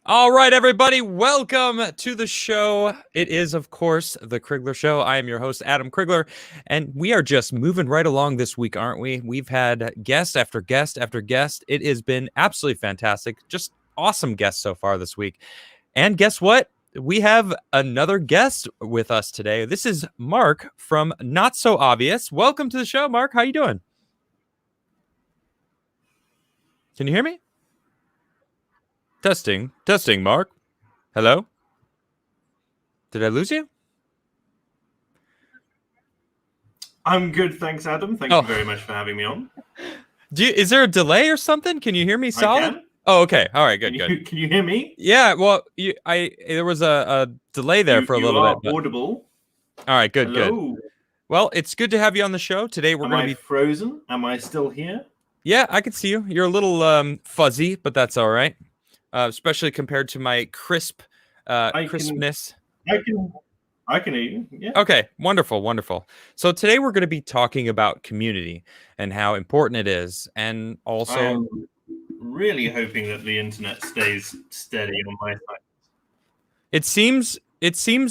All right, everybody, welcome to the show. It is, of course, the Crigler Show. I am your host, Adam Crigler, and we are just moving right along this week, aren't we? We've had guest after guest after guest. It has been absolutely fantastic. Just awesome guests so far this week. And guess what? We have another guest with us today. This is Mark from Not So Obvious. Welcome to the show, Mark. How you doing? Can you hear me? Testing, Mark. Hello? Did I lose you? I'm good, thanks, Adam. Thank you very much for having me on. Is there a delay or something? Can you hear me solid? I can. Oh, okay. All right, good. Can you hear me? Yeah, well, there was a delay there for a little bit. You are audible. All right, good. Hello. Well, it's good to have you on the show. Today we're going to be frozen? Am I still here? Yeah, I can see you. You're a little fuzzy, but that's all right. Especially compared to my crispness. I can hear you. Yeah. Okay, wonderful. So today we're going to be talking about community and how important it is, and also I'm really hoping that the internet stays steady on my side. It seems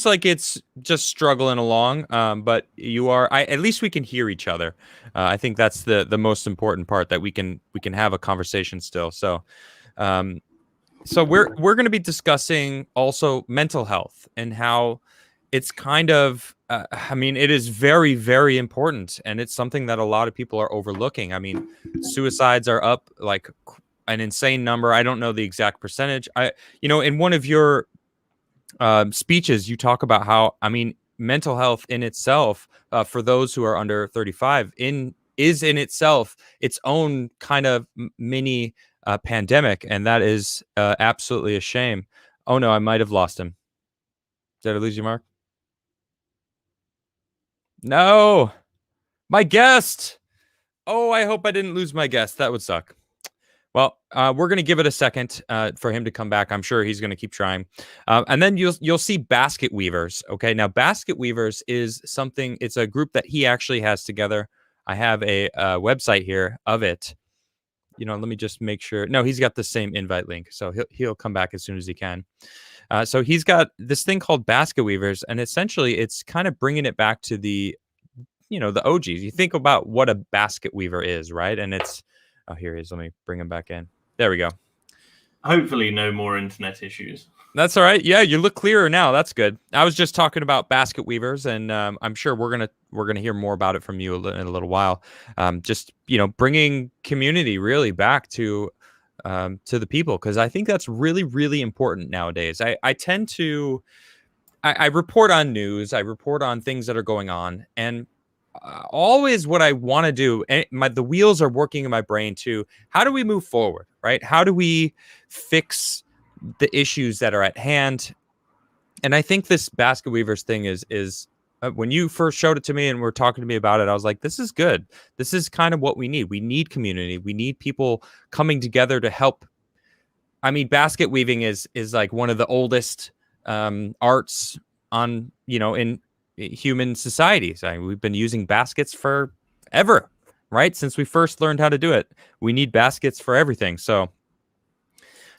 like it's just struggling along, but you are. At least we can hear each other. I think that's the most important part, that we can have a conversation still. So, we're going to be discussing also mental health and how it's kind of. It is very, very important, and it's something that a lot of people are overlooking. I mean, suicides are up like an insane number. I don't know the exact percentage. In one of your speeches, you talk about how, mental health in itself, for those who are under 35, is in itself its own kind of mini pandemic, and that is absolutely a shame. Oh no, I might have lost him. Did I lose you, Mark? No, my guest. Oh, I hope I didn't lose my guest. That would suck. Well, we're going to give it a second for him to come back. I'm sure he's going to keep trying. And then you'll see Basketweavers. Okay, now Basketweavers is something. It's a group that he actually has together. I have a website here of it. Let me just make sure. No, he's got the same invite link, so he'll come back as soon as he can. So he's got this thing called Basketweavers, and essentially it's kind of bringing it back to the OGs. You think about what a basket weaver is, right? And it's oh, here he is. Let me bring him back in. There we go. Hopefully no more internet issues. That's all right. Yeah, you look clearer now. That's good. I was just talking about basket weavers, and I'm sure we're gonna hear more about it from you in a little while. Just bringing community really back to the people, because I think that's really, really important nowadays. I tend to I report on news. I report on things that are going on, and always what I want to do, and the wheels are working in my brain too. How do we move forward, right? How do we fix the issues that are at hand? And I think this Basket Weavers thing is when you first showed it to me and were talking to me about it, I was like, this is good. This is kind of what we need. We need community. We need people coming together to help. Basket weaving is like one of the oldest arts on, in human societies. We've been using baskets forever, right? Since we first learned how to do it. We need baskets for everything. So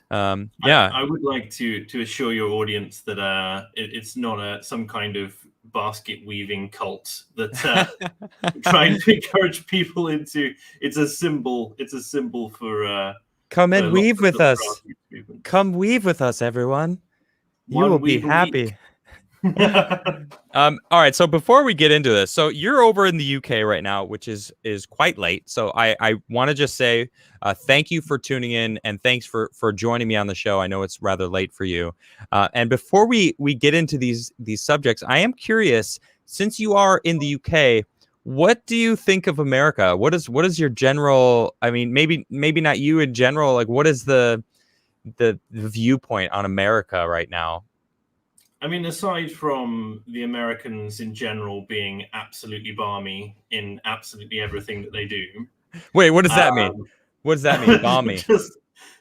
yeah, I would like to assure your audience that it's not some kind of basket weaving cult that trying to encourage people into. It's a symbol for come and weave with us. Come weave with us, everyone. You will be happy. All right, so before we get into this, so you're over in the UK right now, which is quite late. So I want to just say thank you for tuning in, and thanks for joining me on the show. I know it's rather late for you. And before we get into these subjects, I am curious, since you are in the UK, what do you think of America? What is your general? Maybe not you in general. Like, what is the viewpoint on America right now? Aside from the Americans in general being absolutely balmy in absolutely everything that they do. Wait, what does that mean? What does that mean, balmy?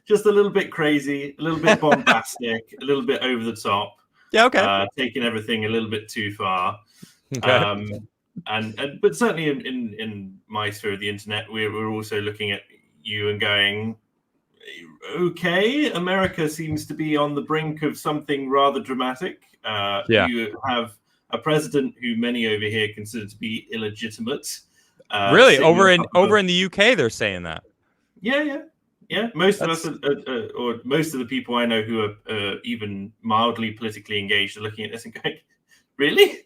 just a little bit crazy, a little bit bombastic, a little bit over the top. Yeah, okay. Taking everything a little bit too far. Okay. But certainly in my sphere of the internet, we're also looking at you and going, okay, America seems to be on the brink of something rather dramatic. Yeah. You have a president who many over here consider to be illegitimate. Really? Sitting on top Over of, in the UK, they're saying that. yeah. Most of us, That's or most of the people I know who are even mildly politically engaged, are looking at this and going, "Really?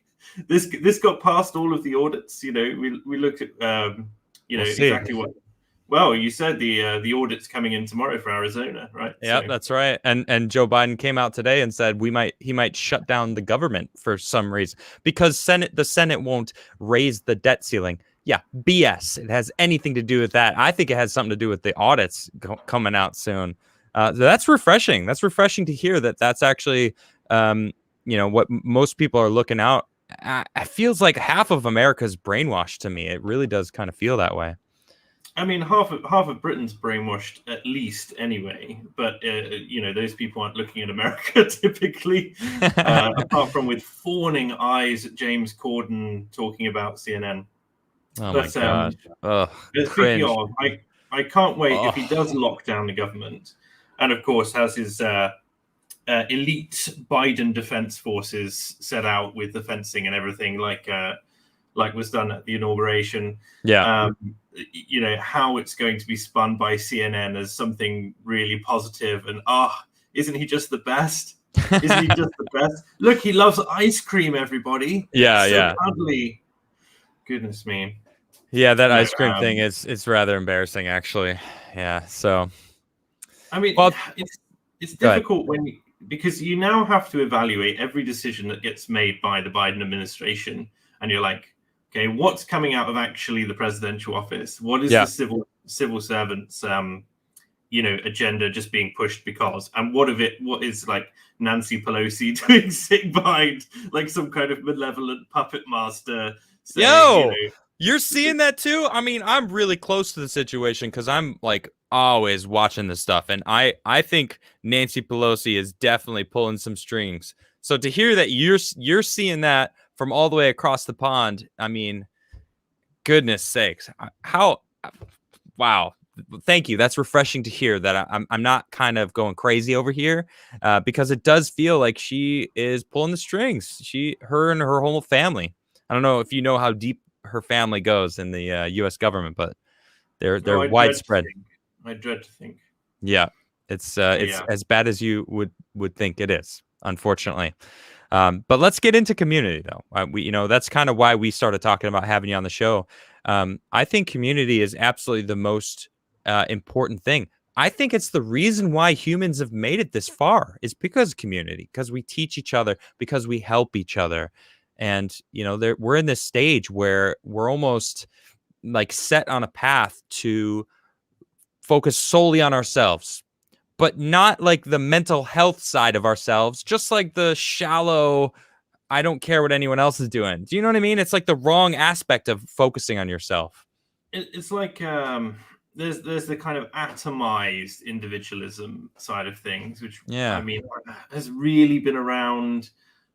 This got past all of the audits." We look at we'll see. exactly what. Well, you said the audit's coming in tomorrow for Arizona, right? Yeah, So that's right. And Joe Biden came out today and said he might shut down the government for some reason because the Senate won't raise the debt ceiling. Yeah, BS. It has anything to do with that. I think it has something to do with the audits coming out soon. So that's refreshing. That's refreshing to hear that that's actually what most people are looking out. It feels like half of America's brainwashed to me. It really does kind of feel that way. I mean, half of Britain's brainwashed at least anyway, but those people aren't looking at America typically, apart from with fawning eyes at James Corden talking about CNN. Oh my But gosh! Ugh, speaking cringe. of, I can't wait if he does Oh, lock down the government, and of course has his elite Biden defense forces set out with the fencing and everything, like was done at the inauguration. yeah. How it's going to be spun by CNN as something really positive and isn't he just the best? Isn't he just the best? Look, he loves ice cream, everybody. Yeah, So yeah. cuddly. Goodness me. Yeah, that No, ice cream thing is rather embarrassing, actually. Yeah. So, I mean, well, it's go ahead. difficult because you now have to evaluate every decision that gets made by the Biden administration, and you're like, okay, what's coming out of actually the presidential office? What is Yeah. the civil servants agenda just being pushed because, and what is like Nancy Pelosi doing sitting behind like some kind of malevolent puppet master saying, Yo, you're seeing that too? I mean, I'm really close to the situation because I'm like always watching this stuff, and I think Nancy Pelosi is definitely pulling some strings. So to hear that you're seeing that from all the way across the pond, I mean, goodness sakes, how wow. Thank you. That's refreshing to hear that I'm not kind of going crazy over here because it does feel like she is pulling the strings. Her and her whole family. I don't know if you know how deep her family goes in the U.S. government, but they're I dread to widespread. think. I dread to think. Yeah, it's Yeah. as bad as you would think it is, unfortunately. But let's get into community, though. That's kind of why we started talking about having you on the show. I think community is absolutely the most important thing. I think it's the reason why humans have made it this far is because of community, because we teach each other, because we help each other. And, we're in this stage where we're almost like set on a path to focus solely on ourselves, but not like the mental health side of ourselves, just like the shallow, I don't care what anyone else is doing. Do you know what I mean? It's like the wrong aspect of focusing on yourself. It's like there's the kind of atomized individualism side of things, which I Yeah. mean has really been around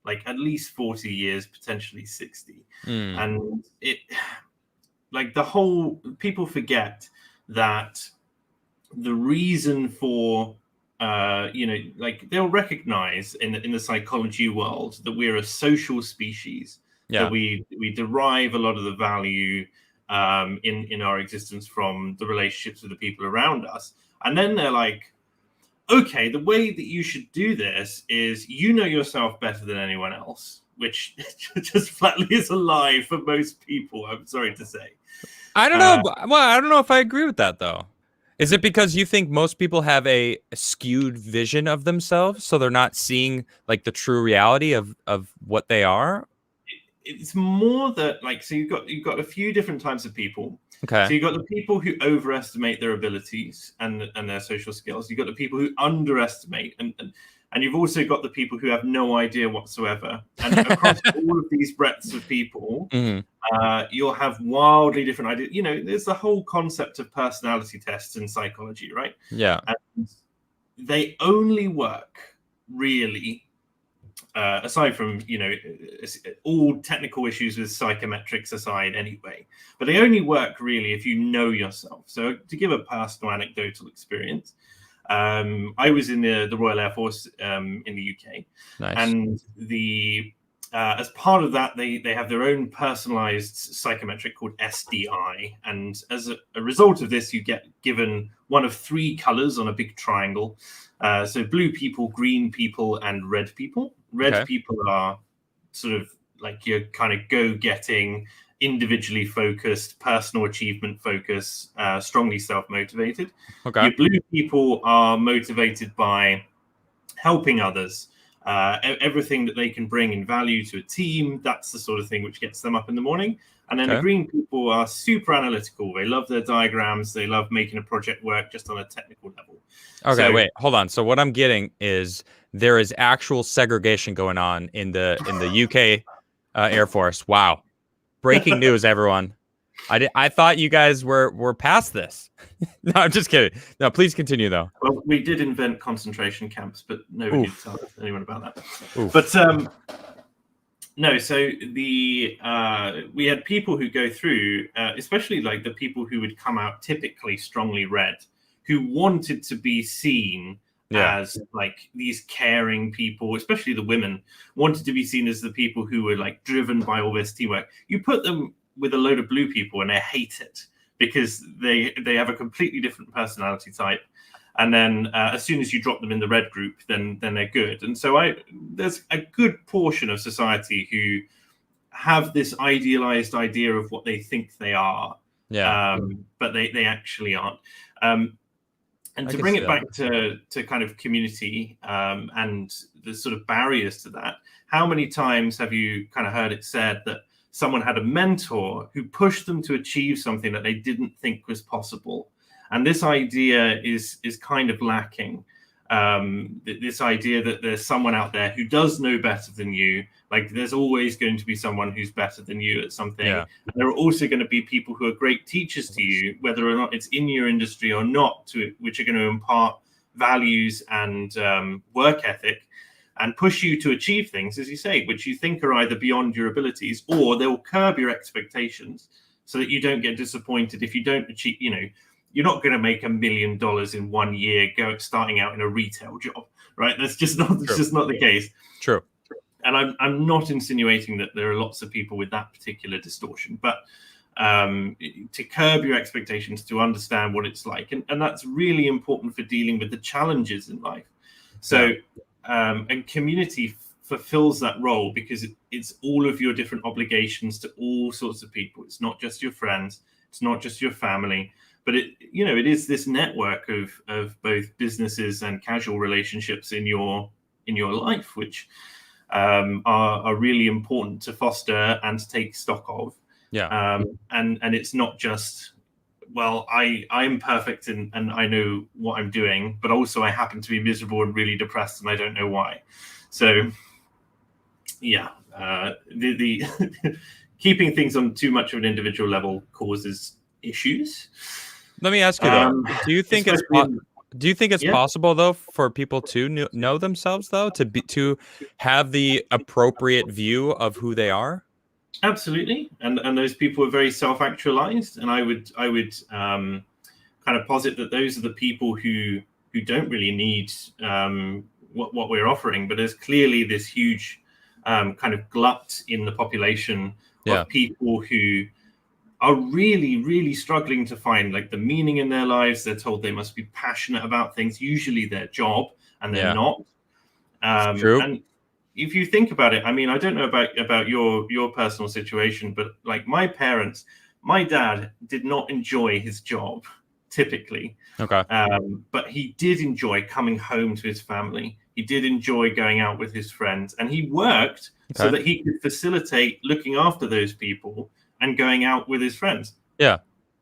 like at least 40 years, potentially 60. Mm. And it like the whole people forget that the reason for like they'll recognize in the psychology world that we're a social species, that Yeah. we derive a lot of the value in our existence from the relationships with the people around us. And then they're like, okay, the way that you should do this is you know yourself better than anyone else, which just flatly is a lie for most people, I'm sorry to say. I don't know. Well, I don't know if I agree with that, though. Is it because you think most people have a skewed vision of themselves, so they're not seeing like the true reality of what they are? It's more that like, so you've got a few different types of people. Okay. So you've got the people who overestimate their abilities and their social skills. You've got the people who underestimate, and you've also got the people who have no idea whatsoever. And across all of these breadths of people, Mhm. you'll have wildly different ideas. There's the whole concept of personality tests in psychology, right? Yeah. And they only work really aside from all technical issues with psychometrics aside anyway, but they only work really if you know yourself. So to give a personal anecdotal experience, I was in the Royal Air Force in the UK, Nice. and as part of that, they have their own personalized psychometric called SDI, and as a result of this, you get given one of three colors on a big triangle. So blue people, green people, and red people. Red Okay. people are sort of like your kind of go-getting, individually focused, personal achievement focus, strongly self-motivated. Okay. Your blue people are motivated by helping others, everything that they can bring in value to a team. That's the sort of thing which gets them up in the morning. And then the Okay. green people are super analytical. They love their diagrams. They love making a project work just on a technical level. Okay, So wait, hold on. So what I'm getting is there is actual segregation going on in the UK Air Force. Wow. Breaking news, everyone. I thought you guys were past this. No, I'm just kidding. No, please continue though. well, we did invent concentration camps, but nobody told anyone about that. Oof. But no, so we had people who go through, especially like the people who would come out typically strongly red, who wanted to be seen as like these caring people, especially the women wanted to be seen as the people who were like driven by all this teamwork. You put them with a load of blue people and they hate it because they have a completely different personality type. And then as soon as you drop them in the red group, then they're good. And so there's a good portion of society who have this idealized idea of what they think they are, but they actually aren't. And to bring it back to kind of community and the sort of barriers to that, how many times have you kind of heard it said that someone had a mentor who pushed them to achieve something that they didn't think was possible? And this idea is kind of lacking. This idea that there's someone out there who does know better than you. Like there's always going to be someone who's better than you at something. And there are also going to be people who are great teachers to you, whether or not it's in your industry or not, which are going to impart values and work ethic and push you to achieve things, as you say, which you think are either beyond your abilities, or they'll curb your expectations so that you don't get disappointed if you don't achieve, you're not going to make $1 million in 1 year starting out in a retail job, right? That's just not the case. True. And I'm not insinuating that there are lots of people with that particular distortion, but to curb your expectations, to understand what it's like, and that's really important for dealing with the challenges in life. So, and community fulfills that role because it's all of your different obligations to all sorts of people. It's not just your friends, it's not just your family. But it is this network of both businesses and casual relationships in your life, which are really important to foster and to take stock of. And it's not just, well, I'm perfect and I know what I'm doing, but also I happen to be miserable and really depressed and I don't know why. So the keeping things on too much of an individual level causes issues. Let me ask you though, do you think it's possible though for people to know themselves though, to have the appropriate view of who they are? Absolutely, and those people are very self-actualized, and I would kind of posit that those are the people who don't really need what we're offering, but there's clearly this huge kind of glut in the population of people who are really, really struggling to find like the meaning in their lives. They're told they must be passionate about things, usually their job, and they're not. True. And if you think about it, I mean, I don't know about your personal situation, but like my dad did not enjoy his job typically. Okay. But he did enjoy coming home to his family. He did enjoy going out with his friends, and he worked so that he could facilitate looking after those people and going out with his friends. Yeah.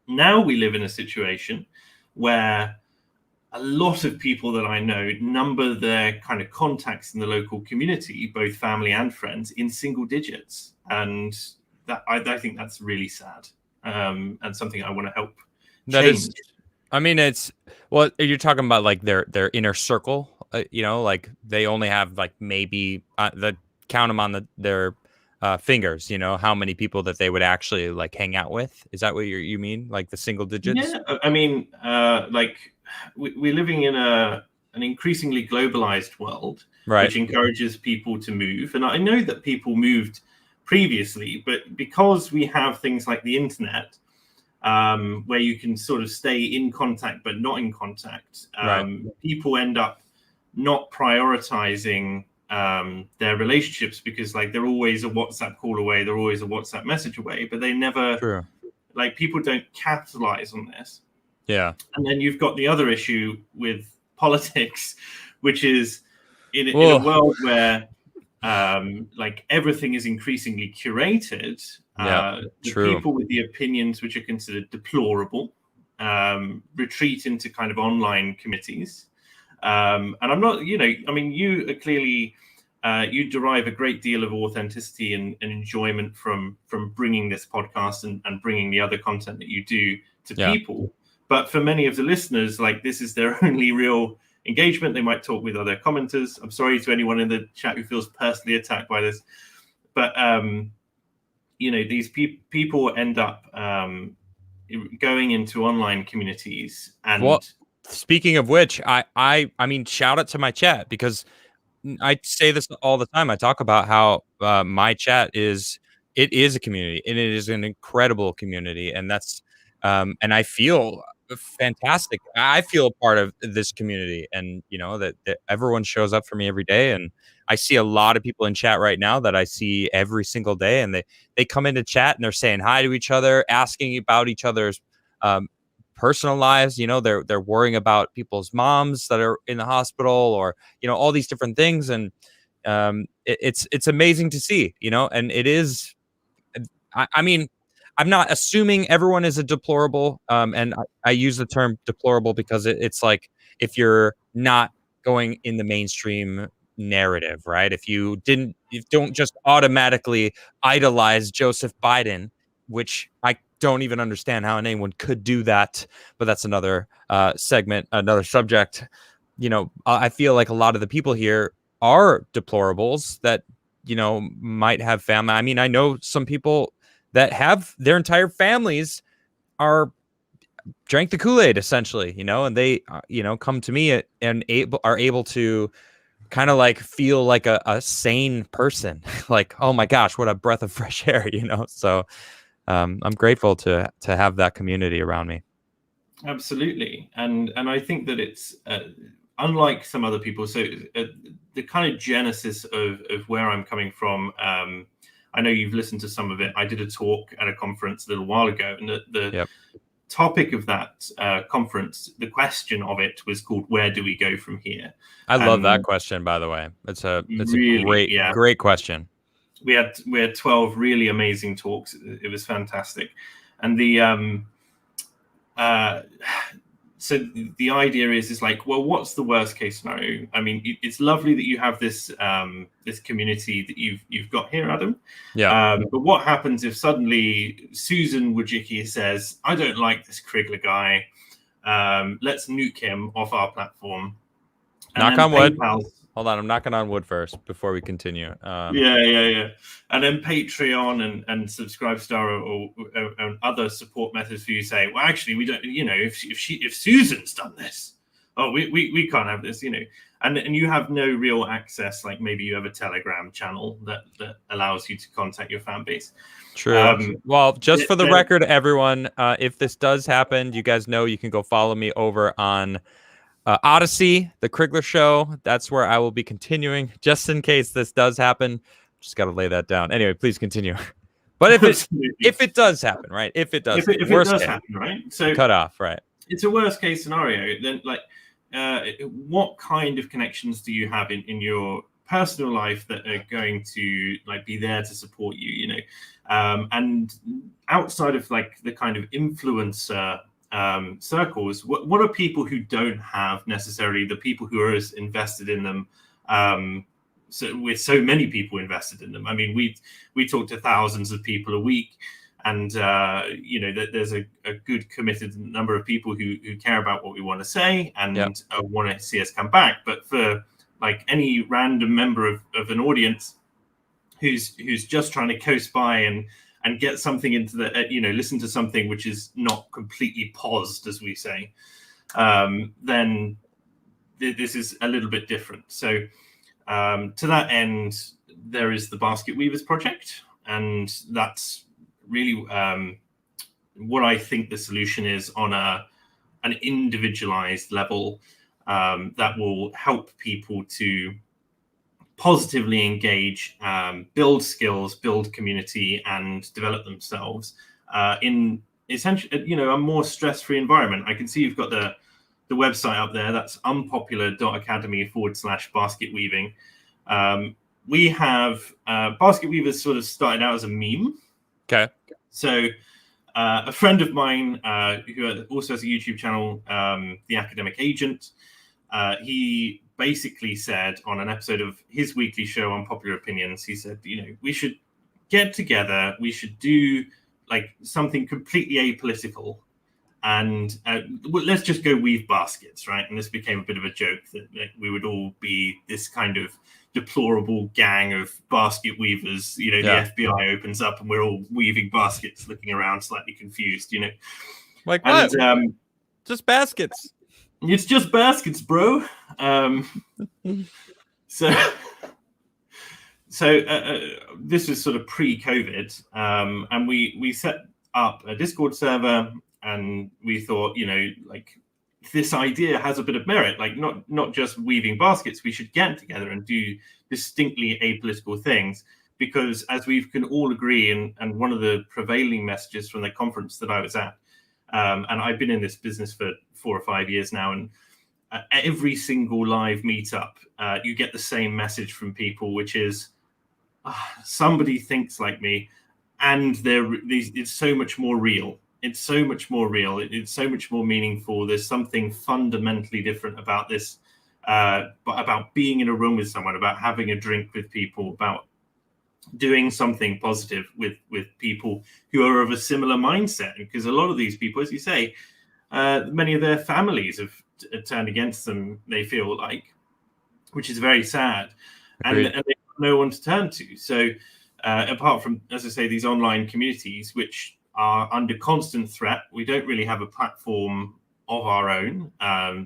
Now we live in a situation where a lot of people that I know number their kind of contacts in the local community, both family and friends, in single digits. And that I think that's really sad, and something I want to help change. I mean, you're talking about like their inner circle, like they only have like maybe count them on their fingers, how many people that they would actually like hang out with. Is that what you mean? Like the single digits? Yeah, I mean, like we're living in an increasingly globalized world, Right. which encourages people to move. And I know that people moved previously, but because we have things like the internet, where you can sort of stay in contact but not in contact, Right. people end up not prioritizing their relationships, because like they're always a WhatsApp call away, they're always a WhatsApp message away, but they never, True. like, people don't capitalize on this. Yeah. And then you've got the other issue with politics, which is in a Whoa. world where like everything is increasingly curated. Yeah. The True. people with the opinions which are considered deplorable retreat into kind of online committees. And I'm not, I mean, you are clearly, you derive a great deal of authenticity and enjoyment from bringing this podcast and bringing the other content that you do to people. But for many of the listeners, like, this is their only real engagement. They might talk with other commenters. I'm sorry to anyone in the chat who feels personally attacked by this, but these people end up going into online communities. And well, speaking of which, I mean, shout out to my chat, because I say this all the time. I talk about how my chat is a community, and it is an incredible community, and that's and I feel fantastic. I feel a part of this community, and that everyone shows up for me every day. And I see a lot of people in chat right now that I see every single day, and they come into chat and they're saying hi to each other, asking about each other's um, personal lives. They're worrying about people's moms that are in the hospital, or all these different things. And it's amazing to see, and it is, I mean, I'm not assuming everyone is a deplorable, and I use the term deplorable because it's like, if you're not going in the mainstream narrative, right? If you don't just automatically idolize Joseph Biden, which I don't even understand how anyone could do that, but that's another segment, another subject. I feel like a lot of the people here are deplorables that might have family. I mean, I know some people that have their entire families are drank the Kool-Aid, essentially, and they come to me and are able to kind of like feel like a sane person. Like, oh my gosh, what a breath of fresh air. So I'm grateful to have that community around me. Absolutely. And I think that it's unlike some other people. So the kind of genesis of where I'm coming from, I know you've listened to some of it. I did a talk at a conference a little while ago, and the topic of that conference, the question of it was called, "Where do we go from here?" I love that question, by the way. It's really, a great question. We had 12 really amazing talks. It was fantastic. And the so the idea is like, well, what's the worst case scenario? I mean, it's lovely that you have this this community that you've got here, Adam. Yeah. But what happens if suddenly Susan Wojcicki says, "I don't like this Crigler guy. Let's nuke him off our platform." Knock on wood. Hold on, I'm knocking on wood first before we continue. Yeah. And then Patreon and Subscribestar or other support methods for you say, well, actually, we don't. If Susan's done this, we can't have this. And you have no real access. Like, maybe you have a Telegram channel that allows you to contact your fan base. True. Well, just for the record, everyone, if this does happen, you guys know you can go follow me over on Odyssey, the Crigler Show. That's where I will be continuing, just in case this does happen. Just got to lay that down. Anyway, please continue. But if it does happen, right? If it does happen, right? So cut off, right? It's a worst case scenario. Then, like, what kind of connections do you have in your personal life that are going to like be there to support you? And outside of like the kind of influencer circles, what are people who don't have necessarily the people who are as invested in them, so with so many people invested in them? I mean, we talk to thousands of people a week, and there's a good committed number of people who care about what we want to say and want to see us come back. But for like any random member of an audience who's just trying to coast by and get something into the listen to something which is not completely paused, as we say, then this is a little bit different. So to that end, there is the Basket Weavers project, and that's really what I think the solution is on an individualized level that will help people to positively engage, build skills, build community, and develop themselves in essentially, a more stress-free environment. I can see you've got the website up there. That's unpopular.academy/basket weaving. We have Basket Weavers sort of started out as a meme. Okay. So a friend of mine who also has a YouTube channel, The Academic Agent, he basically said on an episode of his weekly show, Unpopular Opinions, he said, we should get together, we should do like something completely apolitical, and let's just go weave baskets, right? And this became a bit of a joke that we would all be this kind of deplorable gang of basket weavers. The FBI opens up and we're all weaving baskets, looking around slightly confused, Like, what? And, just baskets. It's just baskets, bro. So this was sort of pre-COVID, and we set up a Discord server, and we thought, like, this idea has a bit of merit. Like, not just weaving baskets, we should get together and do distinctly apolitical things, because as we can all agree, and one of the prevailing messages from the conference that I was at, and I've been in this business for 4 or 5 years now, and every single live meetup, you get the same message from people, which is somebody thinks like me, and it's so much more real. It's so much more real. It's so much more meaningful. There's something fundamentally different about this, about being in a room with someone, about having a drink with people, about doing something positive with people who are of a similar mindset. Because a lot of these people, as you say, many of their families have turned against them, they feel like, which is very sad. And they have no one to turn to. So apart from, as I say, these online communities, which are under constant threat, we don't really have a platform of our own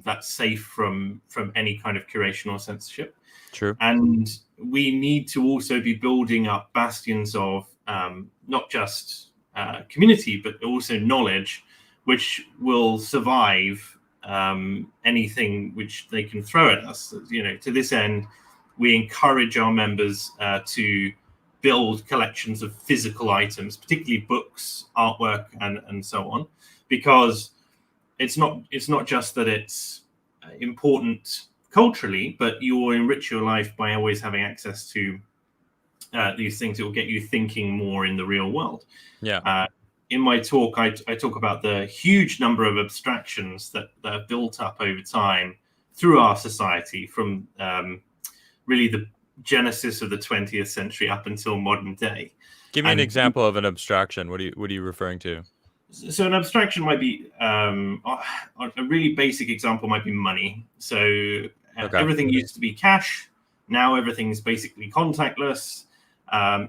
that's safe from any kind of curation or censorship. True. And we need to also be building up bastions of not just community, but also knowledge, which will survive anything which they can throw at us. To this end, we encourage our members to build collections of physical items, particularly books, artwork, and so on, because it's not just that it's important culturally, but you will enrich your life by always having access to these things that will get you thinking more in the real world. Yeah. In my talk, I talk about the huge number of abstractions that are built up over time through our society, from really the genesis of the 20th century up until modern day. Give me an example of an abstraction. What are you referring to? So an abstraction might be a really basic example might be money. So everything used to be cash. Now everything's basically contactless.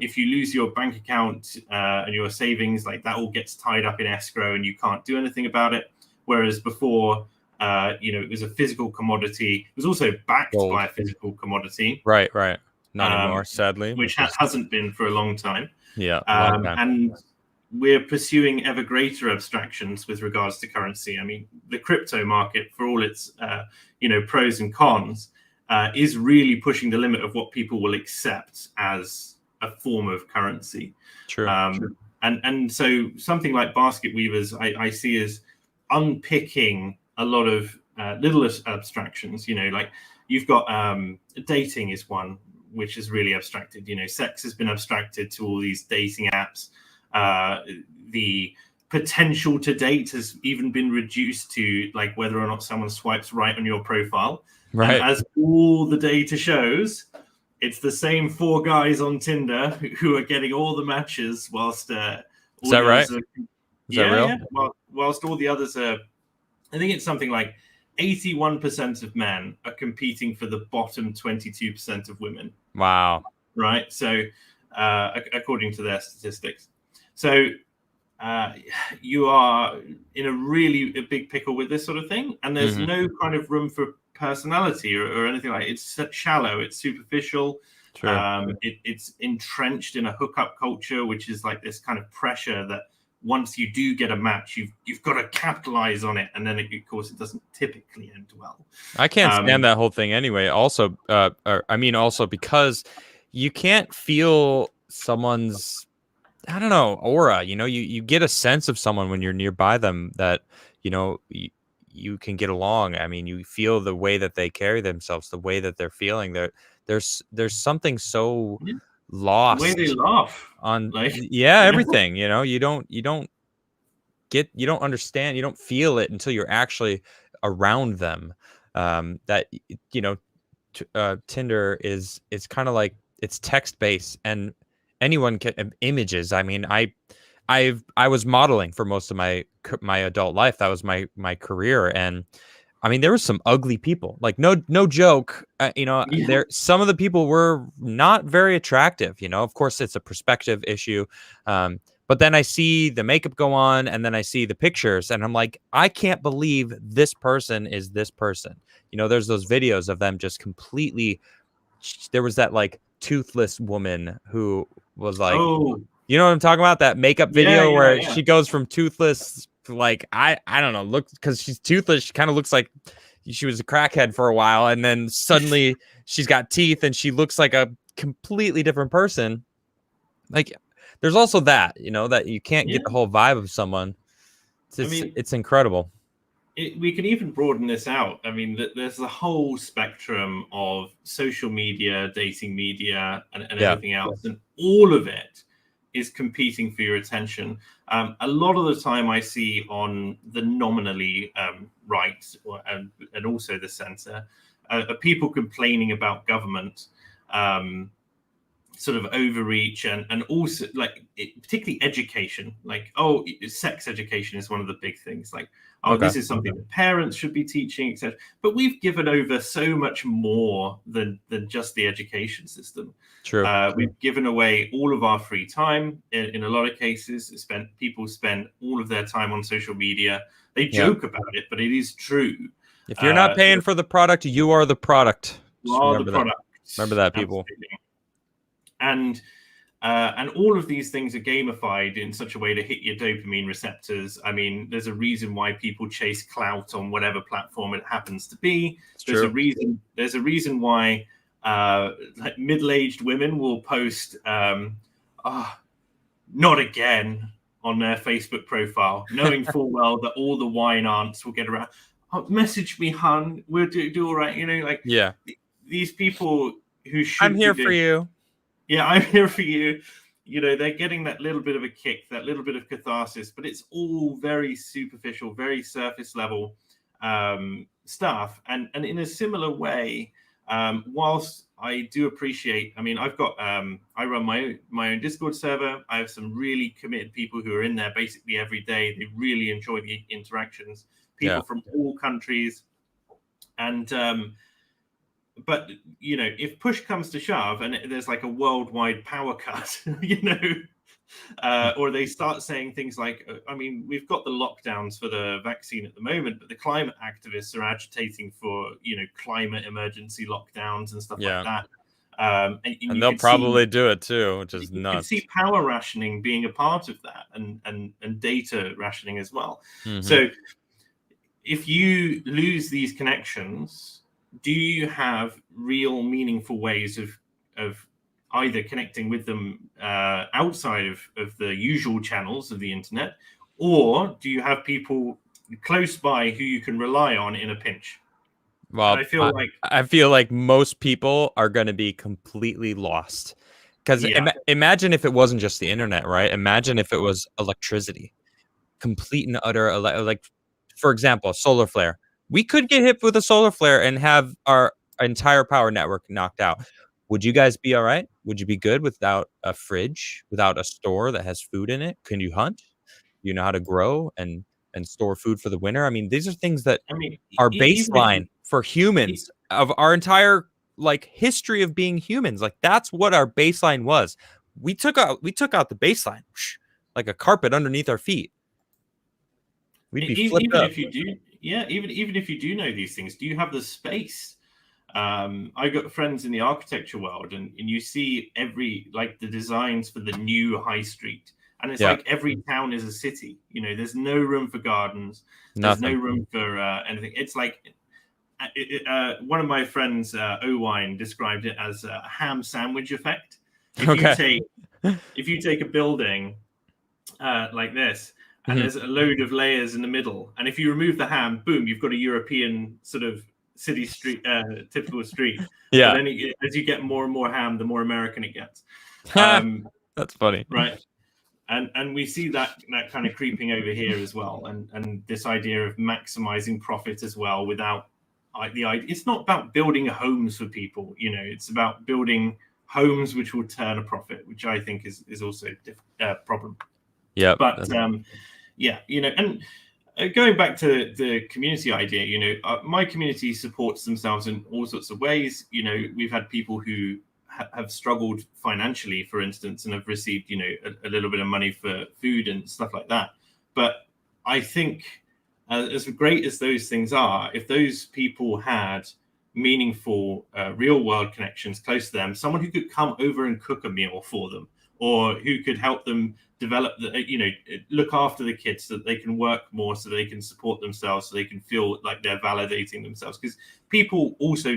If you lose your bank account and your savings, like, that all gets tied up in escrow and you can't do anything about it. Whereas before, it was a physical commodity. It was also backed by a physical commodity. Right. Not anymore, sadly. Which hasn't been for a long time. Yeah, long time. And we're pursuing ever greater abstractions with regards to currency. I mean, the crypto market, for all its pros and cons, is really pushing the limit of what people will accept as a form of currency. True. And so something like Basket Weavers, I see as unpicking a lot of little abstractions. Like, you've got dating is one which is really abstracted. Sex has been abstracted to all these dating apps. The potential to date has even been reduced to, like, whether or not someone swipes right on your profile. Right. And as all the data shows, it's the same 4 guys on Tinder who are getting all the matches, whilst is that right? Is that real? Yeah. Whilst all the others are, I think it's something like 81% of men are competing for the bottom 22% of women. Wow. Right. So according to their statistics. So uh, you are in a big pickle with this sort of thing, and there's no kind of room for personality or anything like it. It's shallow, it's superficial. Sure. It's entrenched in a hookup culture, which is like this kind of pressure that once you do get a match, you've got to capitalize on it, and then of course it doesn't typically end well. I can't stand that whole thing anyway. Also, also because you can't feel someone's, I don't know, aura. You get a sense of someone when you're nearby them that you can get along. I mean, you feel the way that they carry themselves, the way that they're feeling. There's something so lost. The way they laugh on like everything. You don't understand, you don't feel it until you're actually around them. That Tinder is kind of like, it's text based, and anyone can images. I mean, I was modeling for most of my adult life. That was my career, and I mean, there were some ugly people. Like, no joke. There, some of the people were not very attractive. Of course, it's a perspective issue. But then I see the makeup go on, and then I see the pictures, and I'm like, I can't believe this person is this person. There's those videos of them just completely. There was that like toothless woman who was like, you know what I'm talking about? That makeup video where she goes from toothless to like, I don't know, look, because she's toothless, she kind of looks like she was a crackhead for a while, and then suddenly she's got teeth and she looks like a completely different person. Like, there's also that, that you can't get the whole vibe of someone. It's incredible. We can even broaden this out. I mean, there's a whole spectrum of social media, dating media, and everything else, and all of it is competing for your attention. A lot of the time I see on the nominally right and also the center, are people complaining about government sort of overreach and also like particularly education, like, sex education is one of the big things, like, this is something that parents should be teaching, etc. But we've given over so much more than just the education system. True. We've given away all of our free time in a lot of cases. People spend all of their time on social media. They joke about it, but it is true. If you're not paying for the product, you are the product. You are the product. Remember that, people. Absolutely. And all of these things are gamified in such a way to hit your dopamine receptors. I mean, there's a reason why people chase clout on whatever platform it happens to be. There's a reason why like middle-aged women will post not again on their Facebook profile, knowing full well that all the wine aunts will get around. Message me, hun. We'll do all right. Like, these people who should. I'm here for you. Yeah, I'm here for you. They're getting that little bit of a kick, that little bit of catharsis, but it's all very superficial, very surface level stuff. And in a similar way, whilst I do appreciate, I mean, I've got, I run my own Discord server. I have some really committed people who are in there basically every day. They really enjoy the interactions, people from all countries. And, but if push comes to shove and there's like a worldwide power cut, or they start saying things like, I mean, we've got the lockdowns for the vaccine at the moment, but the climate activists are agitating for climate emergency lockdowns and stuff like that. And they'll probably do it too, which is nuts. You can see power rationing being a part of that, and data rationing as well. So if you lose these connections, do you have real meaningful ways of either connecting with them outside of the usual channels of the internet, or do you have people close by who you can rely on in a pinch? Well, I feel like most people are going to be completely lost, because imagine if it wasn't just the internet, right? Imagine if it was electricity, complete and utter, like, for example, a solar flare. We could get hit with a solar flare and have our entire power network knocked out. Would you guys be all right? Would you be good without a fridge, without a store that has food in it? Can you hunt? You know how to grow and store food for the winter? I mean, these are things that are baseline for humans of our entire like history of being humans. Like, that's what our baseline was. We took out the baseline. like a carpet underneath our feet. We'd be flipped Even up. if you do, yeah, even if you do know these things, do you have the space? I got friends in the architecture world, and you see like the designs for the new high street, and it's Yeah. like every town is a city. You know, there's no room for gardens. There's no Nothing. room for anything. It's like one of my friends, Owine, described it as a ham sandwich effect. If you Okay. take a building like this, and Mhm. there's a load of layers in the middle, and if you remove the ham, boom, you've got a European sort of city street, typical street. But Yeah. then as you get more and more ham, the more American it gets. That's funny. Right. And we see that kind of creeping over here as well, and this idea of maximizing profit as well, without the idea. It's not about building homes for people, you know. It's about building homes which will turn a profit, which I think is also a problem. Yeah. But yeah, you know, and going back to the community idea, you know, my community supports themselves in all sorts of ways. You know, we've had people who have struggled financially, for instance, and have received, you know, a little bit of money for food and stuff like that. But I think as great as those things are, if those people had meaningful real world connections close to them, someone who could come over and cook a meal for them, or who could help them develop you know, look after the kids so that they can work more, so they can support themselves, so they can feel like they're validating themselves, because people also,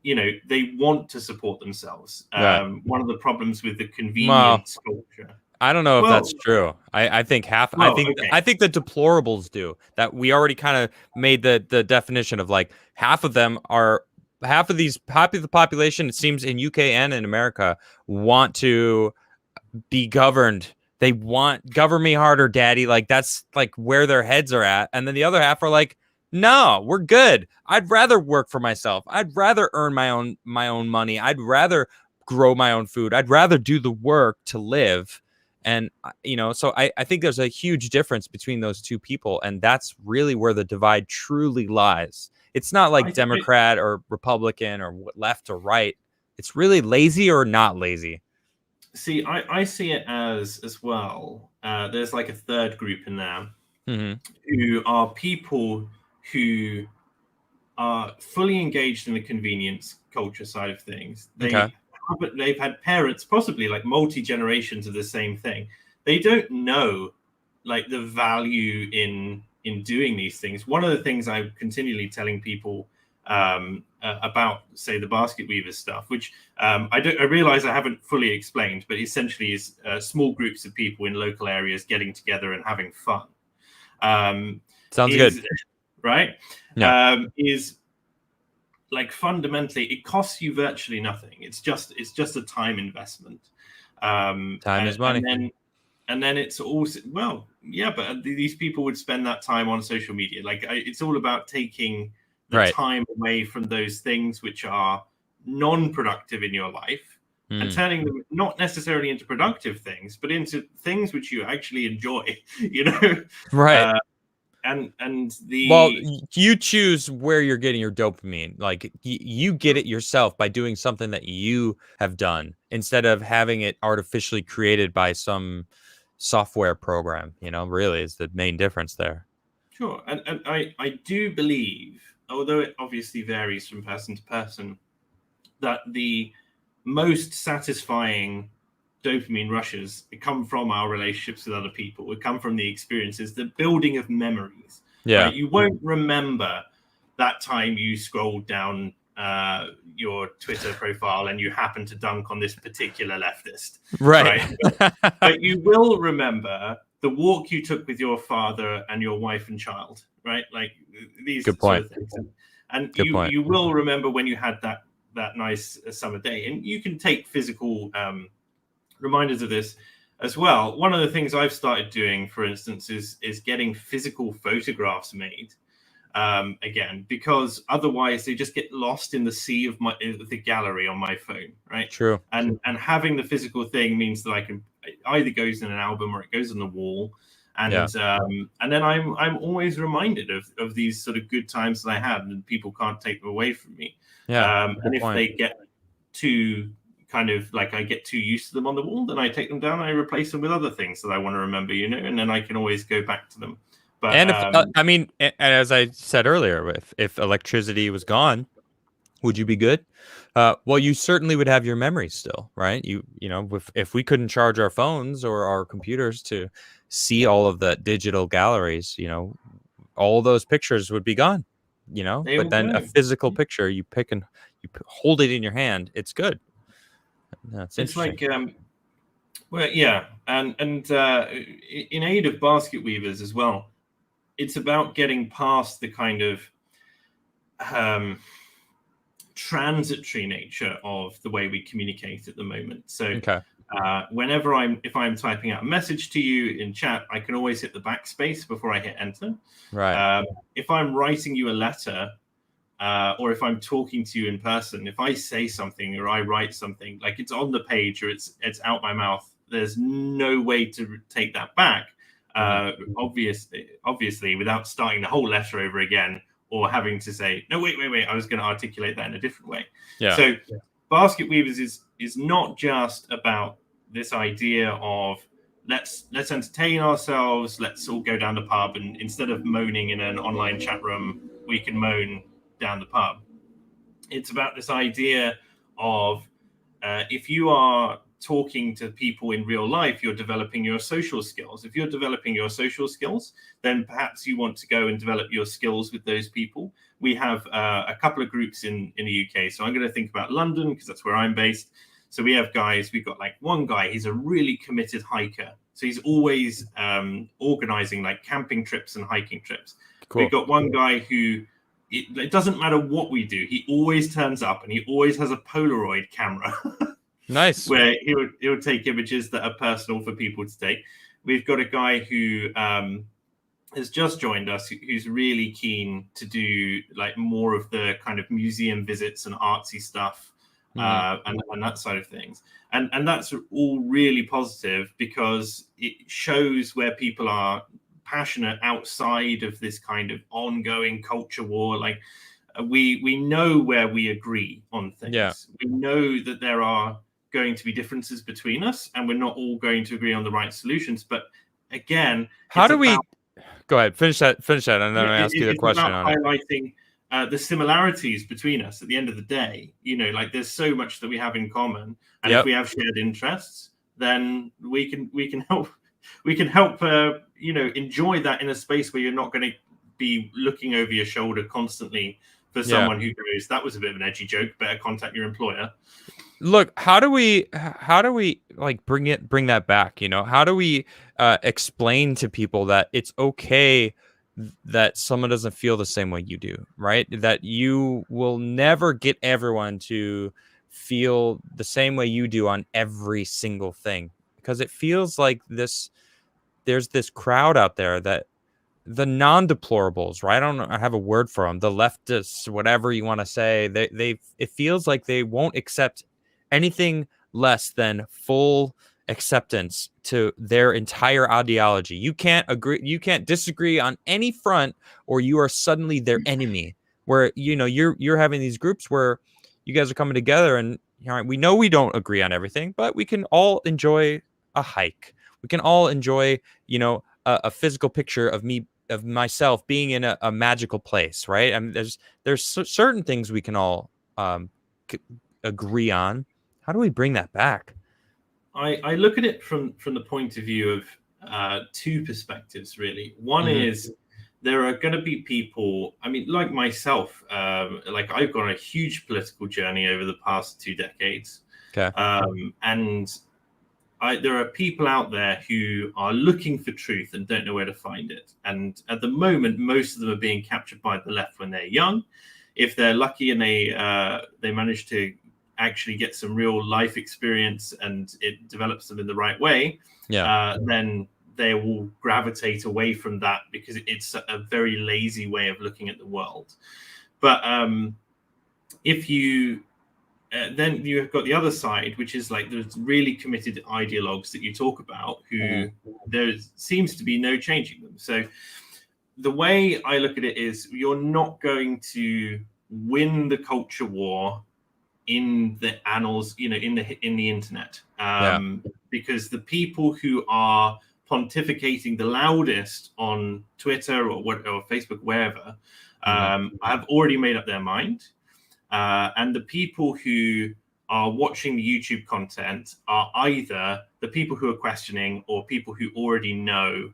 you know, they want to support themselves. Right. One of the problems with the convenience culture. I don't know if Well, that's true. I think half. okay. I think the deplorables do that. We already kind of made the definition of like half of them are half of the population. It seems in UK and in America want to be governed. They want govern me harder, daddy. Like that's like where their heads are at. And then the other half are like, no, we're good. I'd rather work for myself. I'd rather earn my own money. I'd rather grow my own food. I'd rather do the work to live. And you know, so I think there's a huge difference between those two people, and that's really where the divide truly lies. It's not like Democrat or Republican or left or right. It's really lazy or not lazy. See, I see it as well. There's like a third group in there who are people who are fully engaged in the convenience culture side of things. They've had parents, possibly like multi-generations of the same thing. They don't know like the value in doing these things. One of the things I'm continually telling people about, say, the Basketweavers stuff, which I realize I haven't fully explained, but essentially is small groups of people in local areas getting together and having fun. Sounds good, right? Yeah. Is like fundamentally, it costs you virtually nothing. It's just a time investment. Time is money. And then it's also, well, yeah, but these people would spend that time on social media. Like it's all about taking the time away from those things which are non-productive in your life and turning them not necessarily into productive things, but into things which you actually enjoy, you know? Right. And well, you choose where you're getting your dopamine. Like you get it yourself by doing something that you have done instead of having it artificially created by some software program. You know, really is the main difference there. Sure. And I do believe, although it obviously varies from person to person, that the most satisfying dopamine rushes come from our relationships with other people. We come from the experiences, the building of memories. Yeah. Right? You won't remember that time you scrolled down your Twitter profile and you happened to dunk on this particular leftist. Right. But you will remember the walk you took with your father and your wife and child, right? Like these Good point. sort of things. And Good point. You will remember when you had that nice summer day. And you can take physical reminders of this as well. One of the things I've started doing, for instance, is getting physical photographs made again, because otherwise they just get lost in the sea of the gallery on my phone, right? True. And having the physical thing means that I can, it either goes in an album or it goes on the wall. And then I'm always reminded of these sort of good times that I had, and people can't take them away from me. Yeah. And if they get too kind of like I get too used to them on the wall, then I take them down and I replace them with other things that I want to remember, and then I can always go back to them. But And if I mean, as I said earlier, if electricity was gone, would you be good? Well, you certainly would have your memories still, right? If we couldn't charge our phones or our computers to see all of the digital galleries, all those pictures would be gone, they But will then a go. physical picture, you pick and hold it in your hand. It's good. That's It's interesting. like well, yeah, and in aid of basket weavers as well, it's about getting past the kind of um, transitory nature of the way we communicate at the moment. So Okay. if I'm typing out a message to you in chat, I can always hit the backspace before I hit enter. Right. If I'm writing you a letter, or if I'm talking to you in person, if I say something or I write something, like it's on the page or it's out my mouth, there's no way to take that back. Obviously, without starting the whole letter over again or having to say, no, wait, I was going to articulate that in a different way. Yeah. So Basket Weavers is not just about this idea of let's entertain ourselves, let's all go down the pub, and instead of moaning in an online chat room, we can moan down the pub. It's about this idea of if you are talking to people in real life, you're developing your social skills. If you're developing your social skills, then perhaps you want to go and develop your skills with those people. We have a couple of groups in the UK. So I'm going to think about London because that's where I'm based. So we have guys, we've got like one guy, he's a really committed hiker. So he's always organizing like camping trips and hiking trips. Cool. We've got one guy who, it doesn't matter what we do, he always turns up and he always has a Polaroid camera. Nice. Where he would take images that are personal for people to take. We've got a guy who has just joined us, who's really keen to do like more of the kind of museum visits and artsy stuff, and that side of things. And that's all really positive because it shows where people are passionate outside of this kind of ongoing culture war. Like we know where we agree on things. Yeah. We know that there are going to be differences between us and we're not all going to agree on the right solutions. But again, how do we go ahead, finish that, and then I'll ask you the question about on highlighting the similarities between us at the end of the day. Like there's so much that we have in common, and if we have shared interests, then we can help enjoy that in a space where you're not going to be looking over your shoulder constantly for someone who goes, that was a bit of an edgy joke, better contact your employer. Look, how do we like bring that back? How do we explain to people that it's okay that someone doesn't feel the same way you do, right? That you will never get everyone to feel the same way you do on every single thing, because it feels like there's this crowd out there that the non-deplorables, right? I have a word for them. The leftists, whatever you want to say, it feels like they won't accept anything less than full acceptance to their entire ideology. You can't disagree on any front, or you are suddenly their enemy. Where you're having these groups where you guys are coming together, and we know we don't agree on everything, but we can all enjoy a hike. We can all enjoy, a physical picture of myself being in a magical place, right? I mean, there's certain things we can all agree on. How do we bring that back? I look at it from the point of view of two perspectives, really. One is there are going to be people, I mean, like myself, like I've gone a huge political journey over the past 2 decades. Okay. And there are people out there who are looking for truth and don't know where to find it. And at the moment, most of them are being captured by the left when they're young. If they're lucky and they manage to actually get some real life experience and it develops them in the right way, then they will gravitate away from that because it's a very lazy way of looking at the world. But if you then you've got the other side, which is like there's really committed ideologues that you talk about who there seems to be no changing them. So the way I look at it is you're not going to win the culture war in the annals, in the internet, Yeah. because the people who are pontificating the loudest on Twitter or Facebook, wherever, have already made up their mind, and the people who are watching the YouTube content are either the people who are questioning or people who already know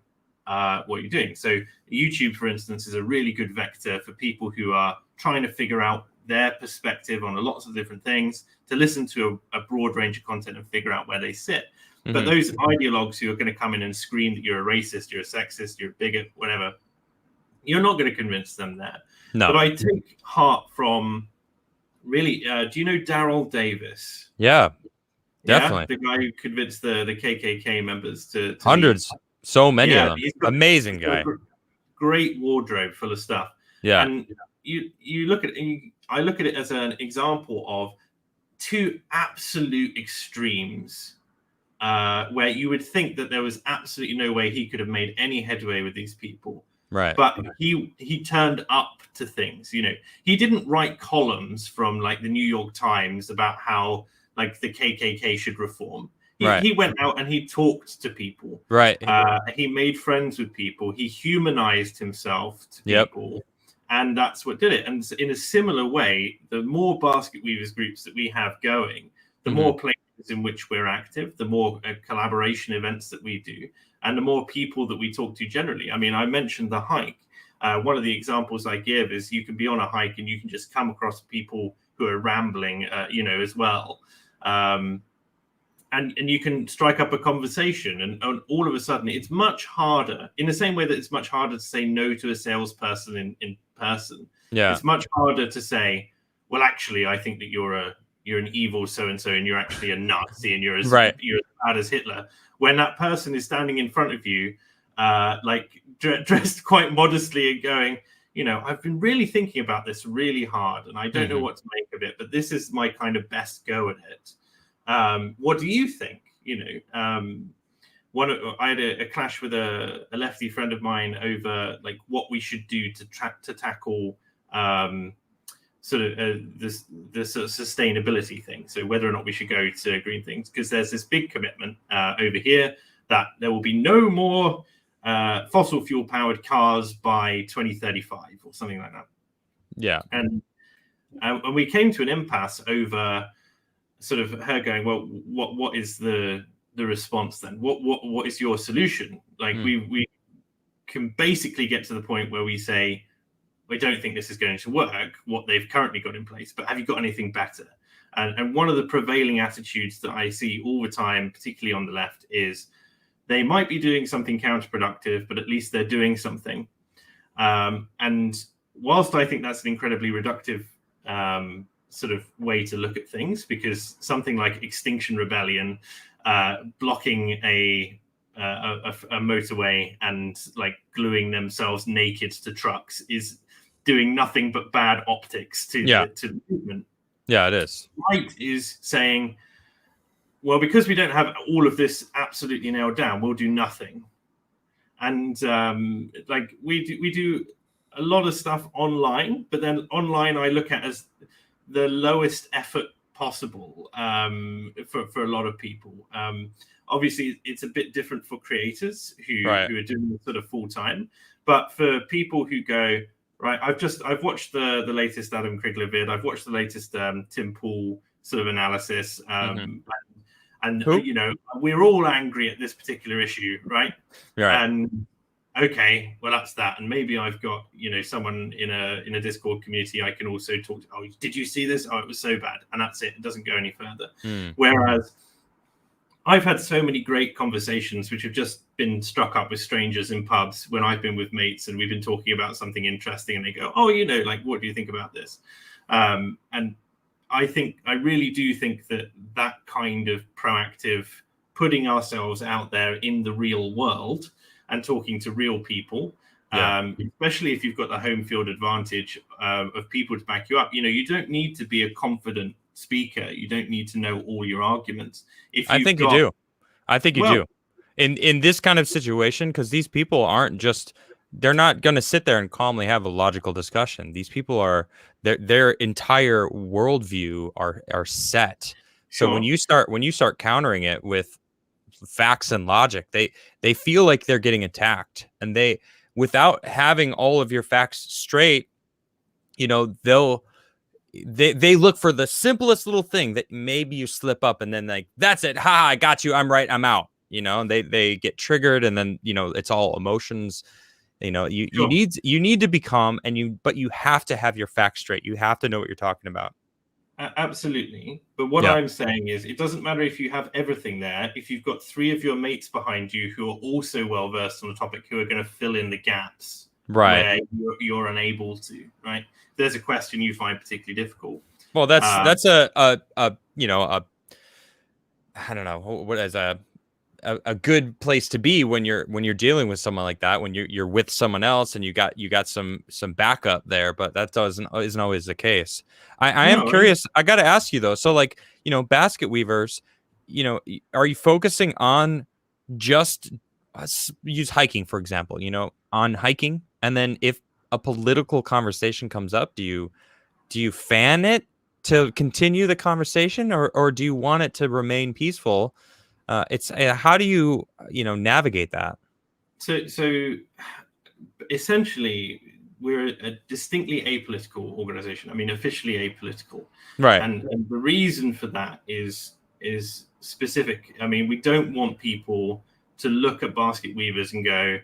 what you're doing. So YouTube, for instance, is a really good vector for people who are trying to figure out their perspective on lots of different things, to listen to a broad range of content and figure out where they sit. But those ideologues who are going to come in and scream that you're a racist, you're a sexist, you're a bigot, whatever, you're not going to convince them there. No. But I take heart from, really, do you know Daryl Davis? Yeah, definitely. The guy who convinced the KKK members to hundreds, leave. so many of them. Amazing guy. Great wardrobe full of stuff. Yeah. And you look at it, I look at it as an example of two absolute extremes, where you would think that there was absolutely no way he could have made any headway with these people. Right. But he turned up to things. He didn't write columns from like the New York Times about how like the KKK should reform. He went out and he talked to people. Right. He made friends with people. He humanized himself to people. And that's what did it. And in a similar way, the more basket weavers groups that we have going, the more places in which we're active, the more collaboration events that we do, and the more people that we talk to generally. I mean, I mentioned the hike. One of the examples I give is you can be on a hike and you can just come across people who are rambling, as well. And you can strike up a conversation, and all of a sudden it's much harder, in the same way that it's much harder to say no to a salesperson in person. Yeah. It's much harder to say, well, actually, I think that you're an evil so-and-so and you're actually a Nazi and you're as bad as Hitler. When that person is standing in front of you, dressed quite modestly and going, I've been really thinking about this really hard and I don't know what to make of it, but this is my kind of best go at it. What do you think? I had a clash with a lefty friend of mine over like what we should do to tackle the sort of sustainability thing. So whether or not we should go to green things, because there's this big commitment over here that there will be no more fossil fuel powered cars by 2035 or something like that. Yeah. And we came to an impasse over sort of her going, well, what is the response then? What is your solution? Like we can basically get to the point where we say, we don't think this is going to work, what they've currently got in place, but have you got anything better? And one of the prevailing attitudes that I see all the time, particularly on the left, is they might be doing something counterproductive, but at least they're doing something. And whilst I think that's an incredibly reductive sort of way to look at things, because something like Extinction Rebellion, blocking a motorway and like gluing themselves naked to trucks is doing nothing but bad optics to the movement. Yeah, it is. Right is saying, well, because we don't have all of this absolutely nailed down, we'll do nothing. And like we do a lot of stuff online, but then online I look at as the lowest effort possible for a lot of people. Obviously, it's a bit different for creators who are doing it sort of full time, but for people who go, right, I've watched the latest Adam Crigler vid, I've watched the latest Tim Pool sort of analysis, and we're all angry at this particular issue, right? And okay, well that's that, and maybe I've got someone in a Discord community I can also talk to. Oh, did you see this? Oh, it was so bad, and that's it. It doesn't go any further. Whereas I've had so many great conversations which have just been struck up with strangers in pubs when I've been with mates and we've been talking about something interesting, and they go, oh, like, what do you think about this? And I really do think that kind of proactive putting ourselves out there in the real world and talking to real people, especially if you've got the home field advantage of people to back you up. You don't need to be a confident speaker. You don't need to know all your arguments. I think you do. In this kind of situation, because these people aren't just they're not going to sit there and calmly have a logical discussion. These people are their entire worldview are set. So Sure. when you start countering it with facts and logic, they feel like they're getting attacked, and they, without having all of your facts straight, you know, they look for the simplest little thing that maybe you slip up, and then like, that's it, ha, I got you, I'm right, I'm out, you know, and they get triggered, and then, you know, it's all emotions. You know, Sure. you need to be calm, but you have to have your facts straight. You have to know what you're talking about. Absolutely. But what Yeah. I'm saying is, it doesn't matter if you have everything there. If you've got 3 of your mates behind you who are also well versed on the topic, who are going to fill in the gaps Right. where you're unable to, right? If there's a question you find particularly difficult. Well, that's a you know, I don't know what is a good place to be when you're dealing with someone like that, when you're with someone else and you got some backup there, but that isn't always the case. I am No, curious. I got to ask you though. So like, you know, basket weavers, you know, are you focusing on just use hiking, for example, you know, on hiking, and then if a political conversation comes up, do you fan it to continue the conversation, or do you want it to remain peaceful? It's how do you, you know, navigate that? so essentially, we're a distinctly apolitical organization. I mean, officially apolitical, Right. and the reason for that is specific. I mean, we don't want people to look at basket weavers and go,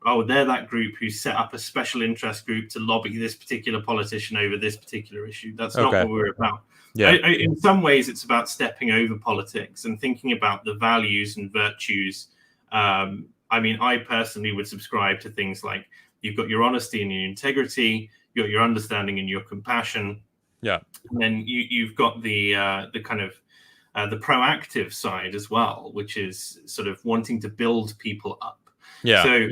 oh, they're that group who set up a special interest group to lobby this particular politician over this particular issue. That's not Okay. what we're about. Yeah. In some ways, it's about stepping over politics and thinking about the values and virtues. I mean, I personally would subscribe to things like, you've got your honesty and your integrity, you've got your understanding and your compassion. Yeah. And then you've got the kind of the proactive side as well, which is sort of wanting to build people up. Yeah. So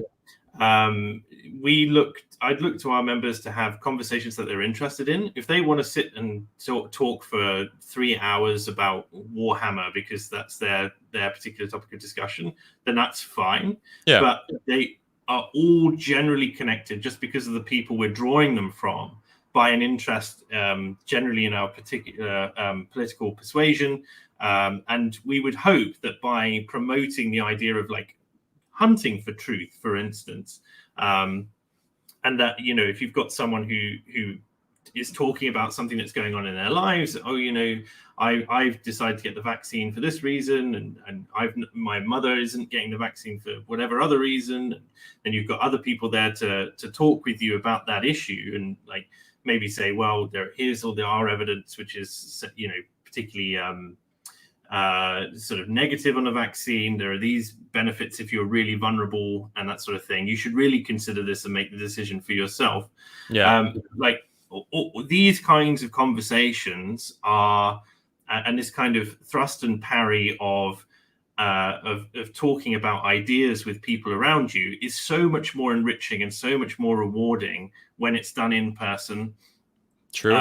I'd look to our members to have conversations that they're interested in. If they want to sit and talk for 3 hours about Warhammer because that's their particular topic of discussion, then that's fine. Yeah. But they are all generally connected just because of the people we're drawing them from by an interest generally in our particular political persuasion. And we would hope that by promoting the idea of like hunting for truth, for instance, and that, you know, if you've got someone who is talking about something that's going on in their lives, oh, you know, I've decided to get the vaccine for this reason, and my mother isn't getting the vaccine for whatever other reason, and you've got other people there to talk with you about that issue, and like maybe say, well, here's all our evidence, which is, you know, particularly sort of negative on a vaccine. There are these benefits if you're really vulnerable and that sort of thing. You should really consider this and make the decision for yourself. Yeah. Like these kinds of conversations are, and this kind of thrust and parry of talking about ideas with people around you is so much more enriching and so much more rewarding when it's done in person. True.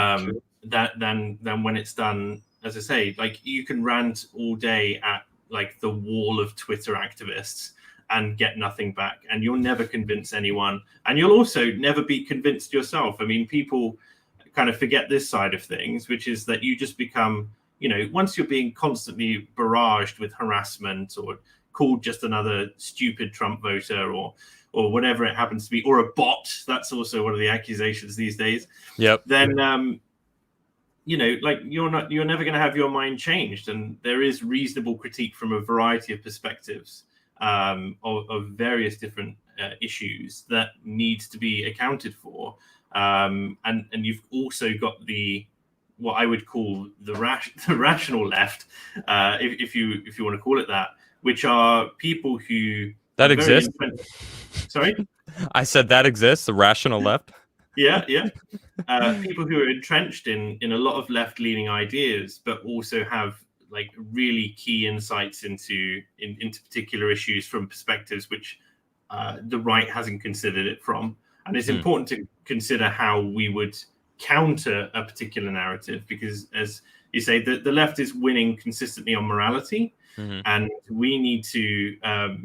Than when it's done, as I say, like you can rant all day at like the wall of Twitter activists and get nothing back, and you'll never convince anyone, and you'll also never be convinced yourself. I mean, people kind of forget this side of things, which is that you just become, you know, once you're being constantly barraged with harassment or called just another stupid Trump voter or whatever it happens to be, or a bot, that's also one of the accusations these days. Yep. Then you know, like you're never going to have your mind changed, and there is reasonable critique from a variety of perspectives of various different issues that needs to be accounted for, and you've also got what I would call the rational left, if you want to call it that, which are people who that exists. Sorry, I said that exists. The rational left. Yeah. People who are entrenched in a lot of left-leaning ideas, but also have like really key insights into particular issues from perspectives which the right hasn't considered it from. And it's important to consider how we would counter a particular narrative, because as You say that the left is winning consistently on morality, and we need to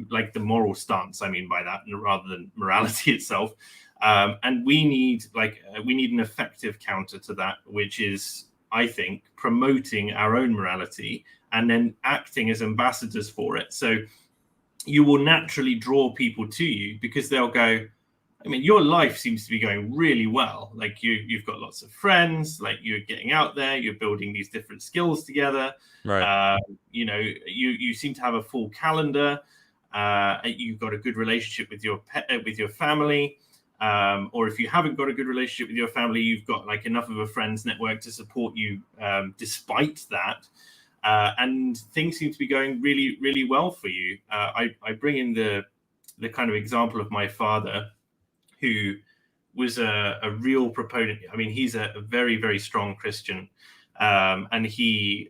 like the moral stance. I mean by that, rather than morality itself. And we need an effective counter to that, which is, I think, promoting our own morality and then acting as ambassadors for it. So you will naturally draw people to you because they'll go, I mean, your life seems to be going really well. Like you've got lots of friends, like you're getting out there, you're building these different skills together. Right. You seem to have a full calendar. You've got a good relationship with your family. Or if you haven't got a good relationship with your family, you've got like enough of a friends network to support you despite that. And things seem to be going really, really well for you. I bring in the kind of example of my father, who was a real proponent. I mean, he's a very, very strong Christian. And he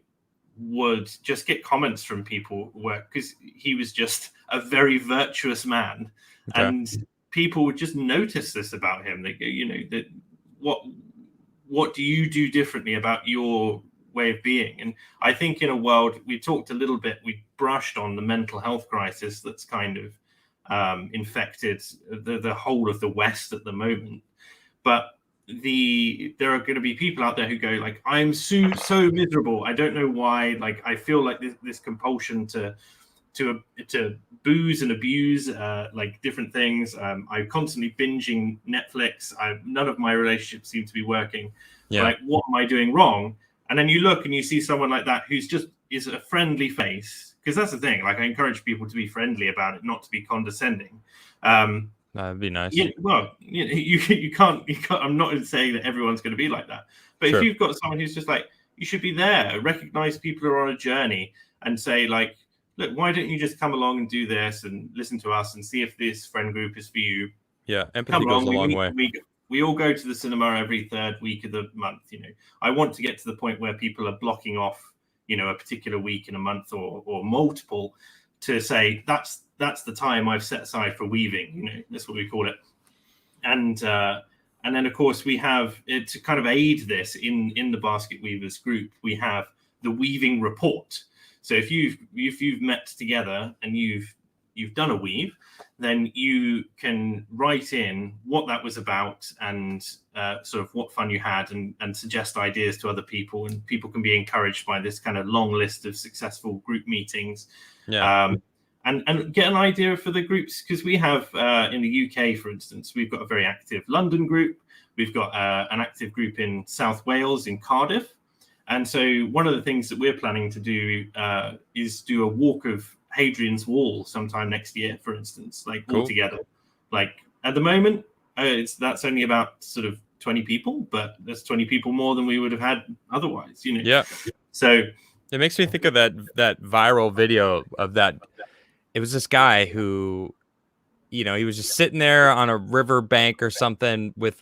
would just get comments from people because he was just a very virtuous man. Okay. And people would just notice this about him. They go, that what do you do differently about your way of being? And I think in a world, we talked a little bit, we brushed on the mental health crisis that's kind of infected the whole of the West at the moment. But there are going to be people out there who go like, I'm so miserable. I don't know why. Like, I feel like this compulsion to booze and abuse like different things. I'm constantly binging Netflix. None of my relationships seem to be working. Yeah. Like, what am I doing wrong? And then you look and you see someone like that who's just is a friendly face. Because that's the thing. Like, I encourage people to be friendly about it, not to be condescending. That'd be nice. You can't. I'm not saying that everyone's going to be like that. But sure. If you've got someone who's just like, you should be there, recognize people are on a journey, and say like, look, why don't you just come along and do this and listen to us and see if this friend group is for you? Yeah, empathy goes a long way. We all go to the cinema every third week of the month. I want to get to the point where people are blocking off, a particular week in a month or multiple to say that's the time I've set aside for weaving. That's what we call it. And then of course we have to kind of aid this in the Basketweavers group. We have the weaving report. So if you've met together and you've done a weave, then you can write in what that was about and sort of what fun you had and suggest ideas to other people. And people can be encouraged by this kind of long list of successful group meetings. Yeah. And get an idea for the groups, because we have in the UK, for instance, we've got a very active London group. We've got an active group in South Wales, in Cardiff. And so one of the things that we're planning to do is do a walk of Hadrian's Wall sometime next year, for instance, like cool. All together. Like at the moment, that's only about sort of 20 people, but that's 20 people more than we would have had otherwise, Yeah. So it makes me think of that viral video of that. It was this guy who, he was just sitting there on a river bank or something with,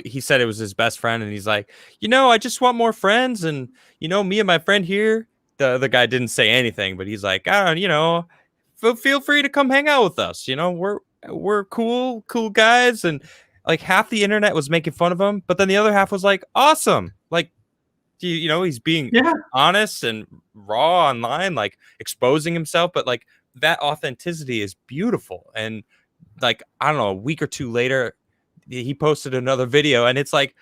he said it was his best friend. And he's like, I just want more friends. And, me and my friend here, the other guy didn't say anything, but he's like, feel free to come hang out with us. We're cool guys. And like half the internet was making fun of him, but then the other half was like, awesome. Like, he's being honest and raw online, like exposing himself, but like, that authenticity is beautiful. And like, I don't know, a week or two later, he posted another video and it's like,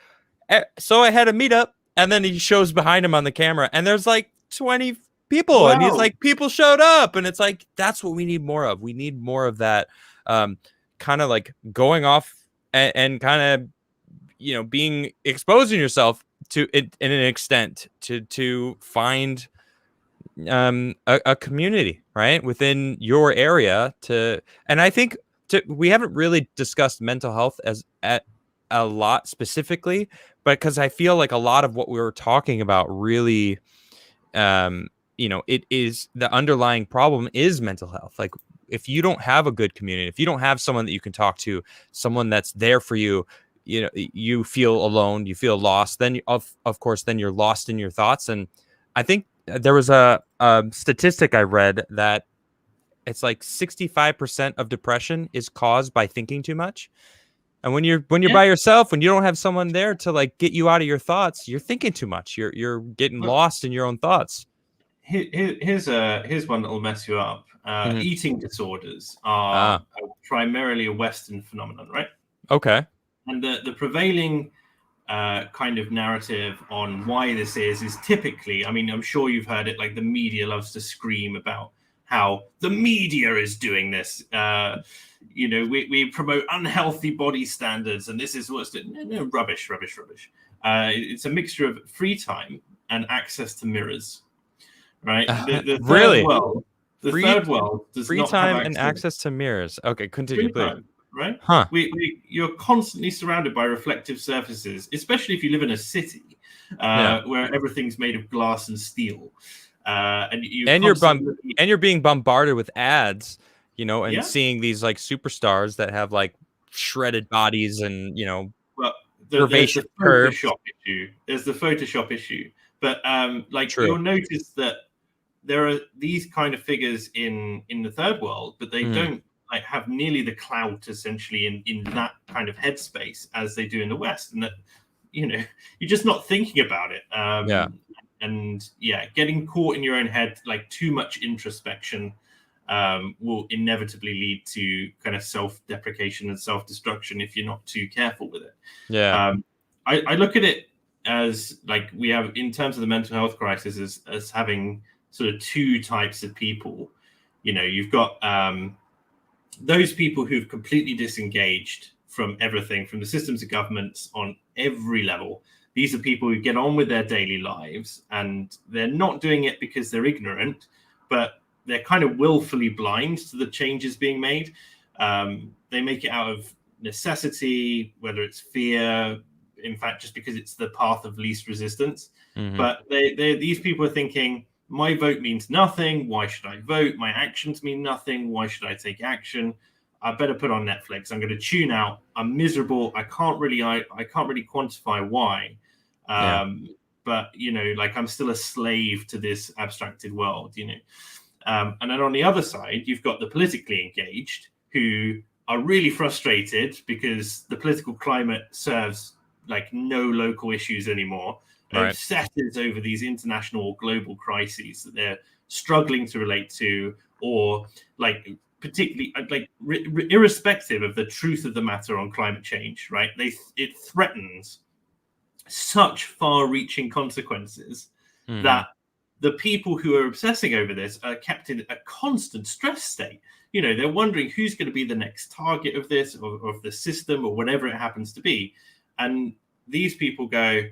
so I had a meetup, and then he shows behind him on the camera and there's like 20 people. Wow. And he's like, people showed up, and it's like, that's what we need more of. We need more of that kind of like going off and kind of, exposing yourself to it in an extent to find a community right within your area and I think we haven't really discussed mental health as at a lot specifically, but because I feel like a lot of what we were talking about really it is the underlying problem is mental health. Like if you don't have a good community, if you don't have someone that you can talk to, someone that's there for you, you feel alone, you feel lost, then of course then you're lost in your thoughts. And I think there was a statistic I read that it's like 65% of depression is caused by thinking too much. And when you're Yeah. by yourself, when you don't have someone there to like get you out of your thoughts, you're thinking too much. You're getting Well, lost in your own thoughts. here's one that will mess you up. Mhm. Eating disorders are Ah, primarily a Western phenomenon, right? okay. And the prevailing kind of narrative on why this is typically, I mean, I'm sure you've heard it, like the media loves to scream about how the media is doing this. We promote unhealthy body standards, and this is what's no, rubbish, rubbish, rubbish. It's a mixture of free time and access to mirrors, right? The third Really? world, the Free third world does free not have time and access access to mirrors. Okay, continue, free please. time, right? Huh. You're constantly surrounded by reflective surfaces, especially if you live in a city Yeah. where everything's made of glass and steel, and you And you're constantly looking. and you're being bombarded with ads, and Yeah, seeing these like superstars that have like shredded bodies and, well, there's curvaceous the curves. Photoshop issue. There's the Photoshop issue, but like True. you'll notice that there are these kind of figures in the third world, but they Mm, don't like have nearly the clout essentially in that kind of headspace as they do in the West, and that you're just not thinking about it. yeah. And yeah, getting caught in your own head, like too much introspection, will inevitably lead to kind of self-deprecation and self-destruction if you're not too careful with it. Yeah. I look at it as like we have in terms of the mental health crisis as having sort of two types of people. You've got those people who've completely disengaged from everything, from the systems of governments on every level. These are people who get on with their daily lives, and they're not doing it because they're ignorant, but they're kind of willfully blind to the changes being made. They make it out of necessity, whether it's fear, in fact, just because it's the path of least resistance. Hmm. But these people are thinking, my vote means nothing. Why should I vote? My actions mean nothing. Why should I take action? I better put on Netflix. I'm going to tune out. I'm miserable. I can't really quantify why. Yeah. But like I'm still a slave to this abstracted world. And then on the other side, you've got the politically engaged who are really frustrated because the political climate serves like no local issues anymore. Right. Obsesses over these international or global crises that they're struggling to relate to, or like particularly like irrespective of the truth of the matter on climate change, right? It threatens such far-reaching consequences Hmm. that the people who are obsessing over this are kept in a constant stress state. They're wondering who's going to be the next target of this or of the system or whatever it happens to be. And these people go,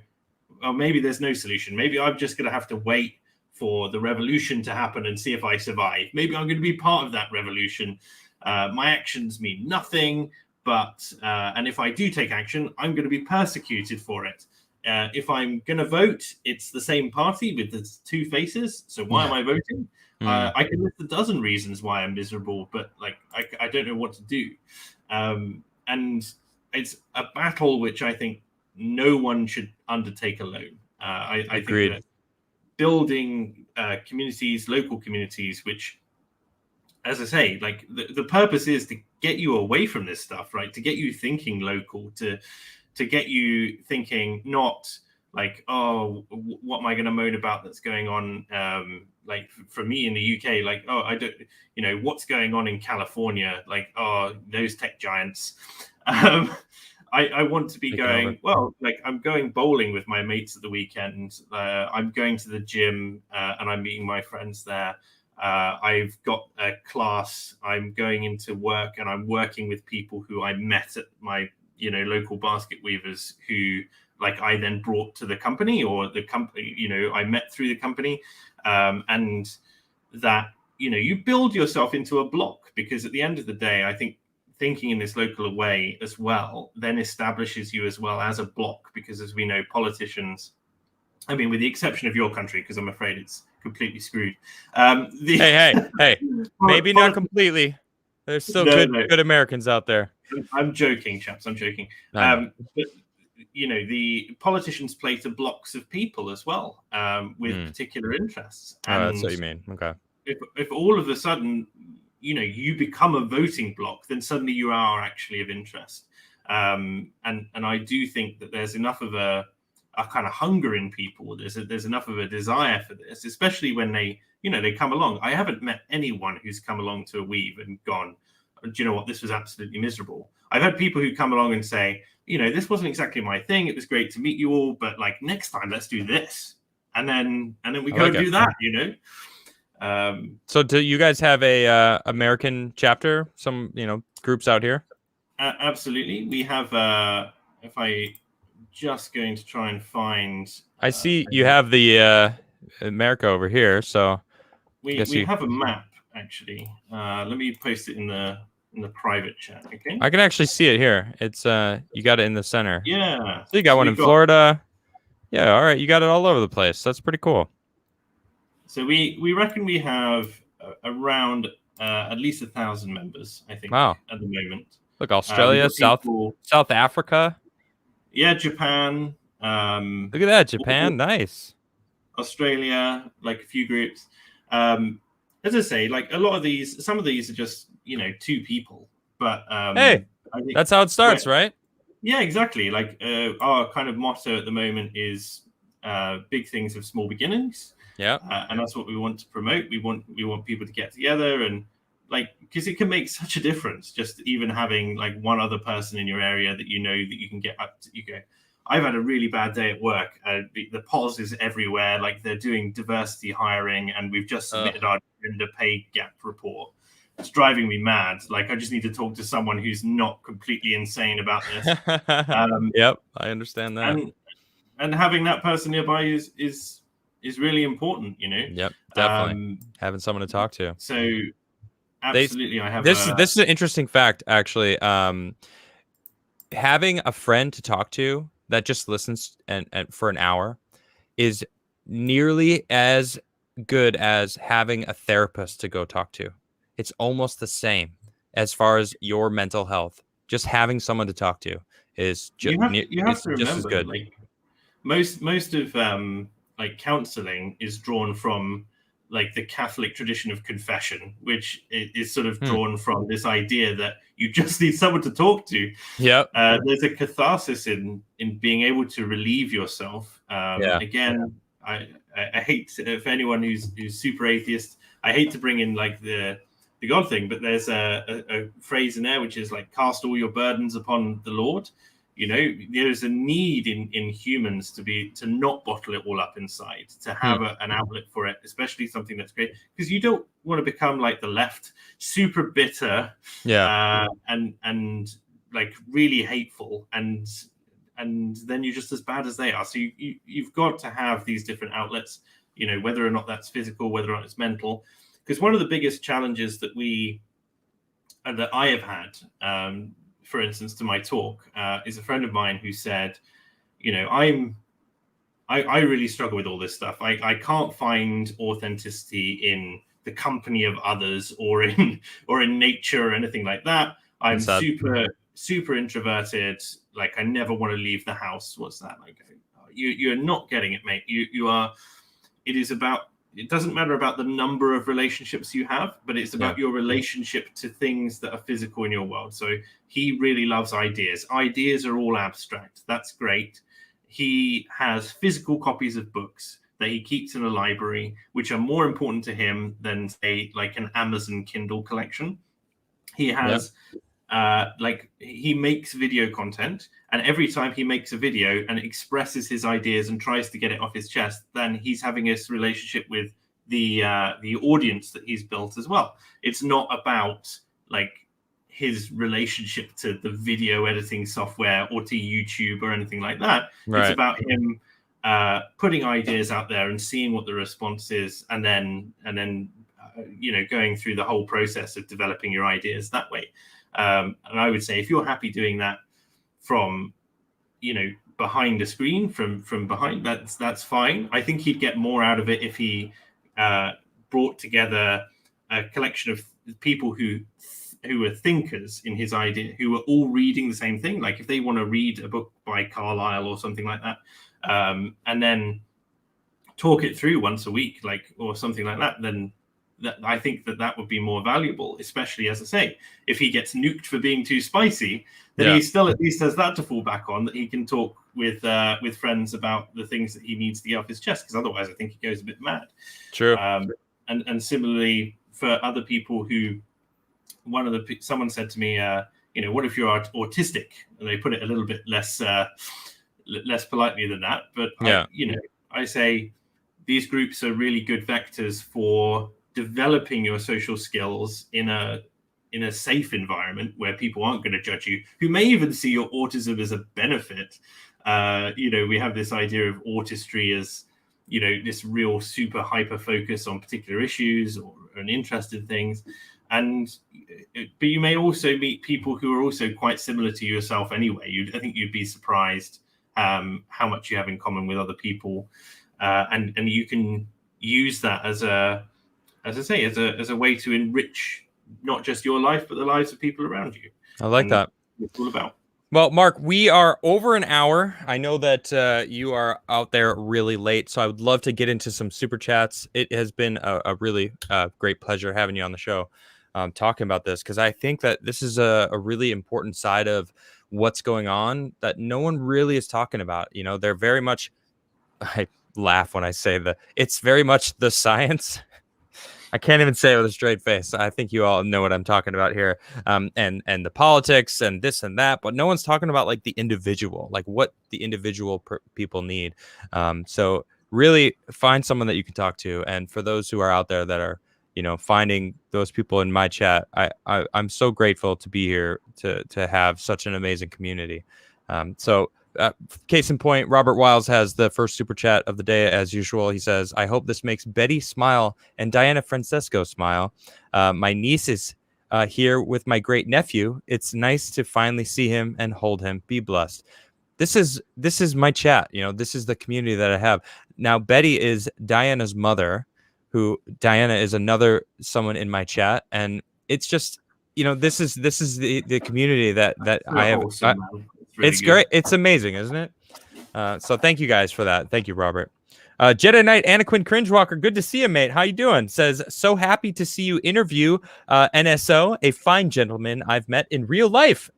well, maybe there's no solution. Maybe I'm just going to have to wait for the revolution to happen and see if I survive. Maybe I'm going to be part of that revolution. My actions mean nothing, and if I do take action, I'm going to be persecuted for it. If I'm going to vote, it's the same party with the two faces. So why am I voting? Mm. I can list a dozen reasons why I'm miserable, but like I don't know what to do. And it's a battle which I think no one should undertake alone. I think Agreed. that building communities, local communities, which, as I say, like the purpose is to get you away from this stuff, right? To get you thinking local, to get you thinking not like, oh, what am I going to moan about that's going on? Like for me in the UK, like, oh, I don't, what's going on in California? Like, oh, those tech giants. I want to be Taking over. going, well, like I'm going bowling with my mates at the weekend. I'm going to the gym and I'm meeting my friends there. I've got a class. I'm going into work and I'm working with people who I met at my, local Basketweavers who like I then brought to the company or the company, I met through the company. And that, you build yourself into a block because at the end of the day, I think thinking in this local way as well then establishes you as well as a block because as we know, politicians, I mean, with the exception of your country, because I'm afraid it's completely screwed. Hey. Maybe not completely. There's still No, good Americans out there. I'm joking, chaps. I'm joking. I know. But the politicians play to blocks of people as well, with particular interests. Oh, that's And what you mean. Okay. if all of a sudden, you become a voting block, then suddenly you are actually of interest. And I do think that there's enough of a kind of hunger in people. There's enough of a desire for this, especially when they come along. I haven't met anyone who's come along to a weave and gone, do you know what, this was absolutely miserable. I've had people who come along and say, this wasn't exactly my thing. It was great to meet you all, but like next time, let's do this. And then we go and do that, So do you guys have a American chapter? Some, groups out here? Absolutely. We have, if I just going to try and find. I see you have the America over here, so we have a map actually. Let me post it in the private chat. Okay. I can actually see it here. It's you got it in the center. Yeah. So you got one in Florida. Yeah. All right. You got it all over the place. That's pretty cool. So we reckon we have around at least 1,000 members. I think. Wow. At the moment. Look, Australia, South Africa. Yeah, Japan. Look at that, Japan. Nice. Australia, like a few groups. As I say, like a lot of these, some of these are just 2 people. But hey, I think, that's how it starts, right? Yeah, exactly. Like our kind of motto at the moment is big things of small beginnings. Yeah, and that's what we want to promote. We want people to get together and because it can make such a difference. Just even having like one other person in your area that that you can get up to. You go, I've had a really bad day at work. The pause is everywhere. Like they're doing diversity hiring, and we've just submitted our gender pay gap report. It's driving me mad. Like I just need to talk to someone who's not completely insane about this. Yep, I understand that. And having that person nearby is really important. Yep, definitely having someone to talk to. So. Absolutely, I have this is an interesting fact, actually. Having a friend to talk to that just listens and for an hour is nearly as good as having a therapist to go talk to. It's almost the same as far as your mental health. Just having someone to talk to is just just as good. Like most of like counseling is drawn from like the Catholic tradition of confession, which is sort of drawn from this idea that you just need someone to talk to. Yeah. There's a catharsis in being able to relieve yourself. Again, I hate for anyone who's super atheist. I hate to bring in like the God thing, but there's a phrase in there which is like cast all your burdens upon the Lord. There's a need in humans to not bottle it all up inside, to have an outlet for it, especially something that's great, because you don't want to become like the left, super bitter, and like really hateful, and then you're just as bad as they are. So you've got to have these different outlets, whether or not that's physical, whether or not it's mental, because one of the biggest challenges that I have had, for instance, to my talk, is a friend of mine who said, I really struggle with all this stuff. I can't find authenticity in the company of others or in nature or anything like that. I'm super introverted. Like I never want to leave the house. What's that like? You're not getting it, mate. You are. It doesn't matter about the number of relationships you have, but it's about your relationship to things that are physical in your world. So he really loves ideas. Ideas are all abstract. That's great. He has physical copies of books that he keeps in a library, which are more important to him than, say, like an Amazon Kindle collection. He has he makes video content, and every time he makes a video and expresses his ideas and tries to get it off his chest, then he's having this relationship with the audience that he's built as well. It's not about like his relationship to the video editing software or to YouTube or anything like that. Right. It's about him putting ideas out there and seeing what the response is, and then going through the whole process of developing your ideas that way. And I would say if you're happy doing that from, behind a screen, from behind, that's fine. I think he'd get more out of it if he brought together a collection of people who were thinkers in his idea, who were all reading the same thing. Like if they want to read a book by Carlyle or something like that, and then talk it through once a week, or something like that, then I think that would be more valuable, especially, as I say, if he gets nuked for being too spicy, then he still at least has that to fall back on, that he can talk with friends about the things that he needs to get off his chest, because otherwise I think he goes a bit mad. True. And similarly for other people who, someone said to me, what if you're autistic? And they put it a little bit less politely than that. But I say these groups are really good vectors for developing your social skills in a safe environment where people aren't going to judge you, who may even see your autism as a benefit. We have this idea of autistry as, this real super hyper focus on particular issues or an interest in things. But you may also meet people who are also quite similar to yourself anyway. I think you'd be surprised how much you have in common with other people. And you can use that as a way to enrich not just your life, but the lives of people around you. I like that. It's all about. Well, Mark, we are over an hour. I know that you are out there really late, so I would love to get into some super chats. It has been a really great pleasure having you on the show, talking about this, because I think that this is a really important side of what's going on that no one really is talking about. They're very much, I laugh when I say it's very much the science. I can't even say it with a straight face. I think you all know what I'm talking about here. And the politics and this and that, but no one's talking about like the individual, like what the individual people need. So really find someone that you can talk to. And for those who are out there that are, finding those people in my chat, I'm so grateful to be here to have such an amazing community. Case in point, Robert Wiles has the first super chat of the day as usual. He says, I hope this makes Betty smile and Diana Francesco smile. My niece is here with my great nephew. It's nice to finally see him and hold him. Be blessed. This is my chat. This is the community that I have. Now, Betty is Diana's mother, who Diana is someone in my chat. And it's just, this is the community that I have. It's great. It's amazing, isn't it? So thank you guys for that. Thank you, Robert. Jedi Knight Anaquin Cringewalker, good to see you, mate. How you doing? Says, so happy to see you interview NSO, a fine gentleman I've met in real life.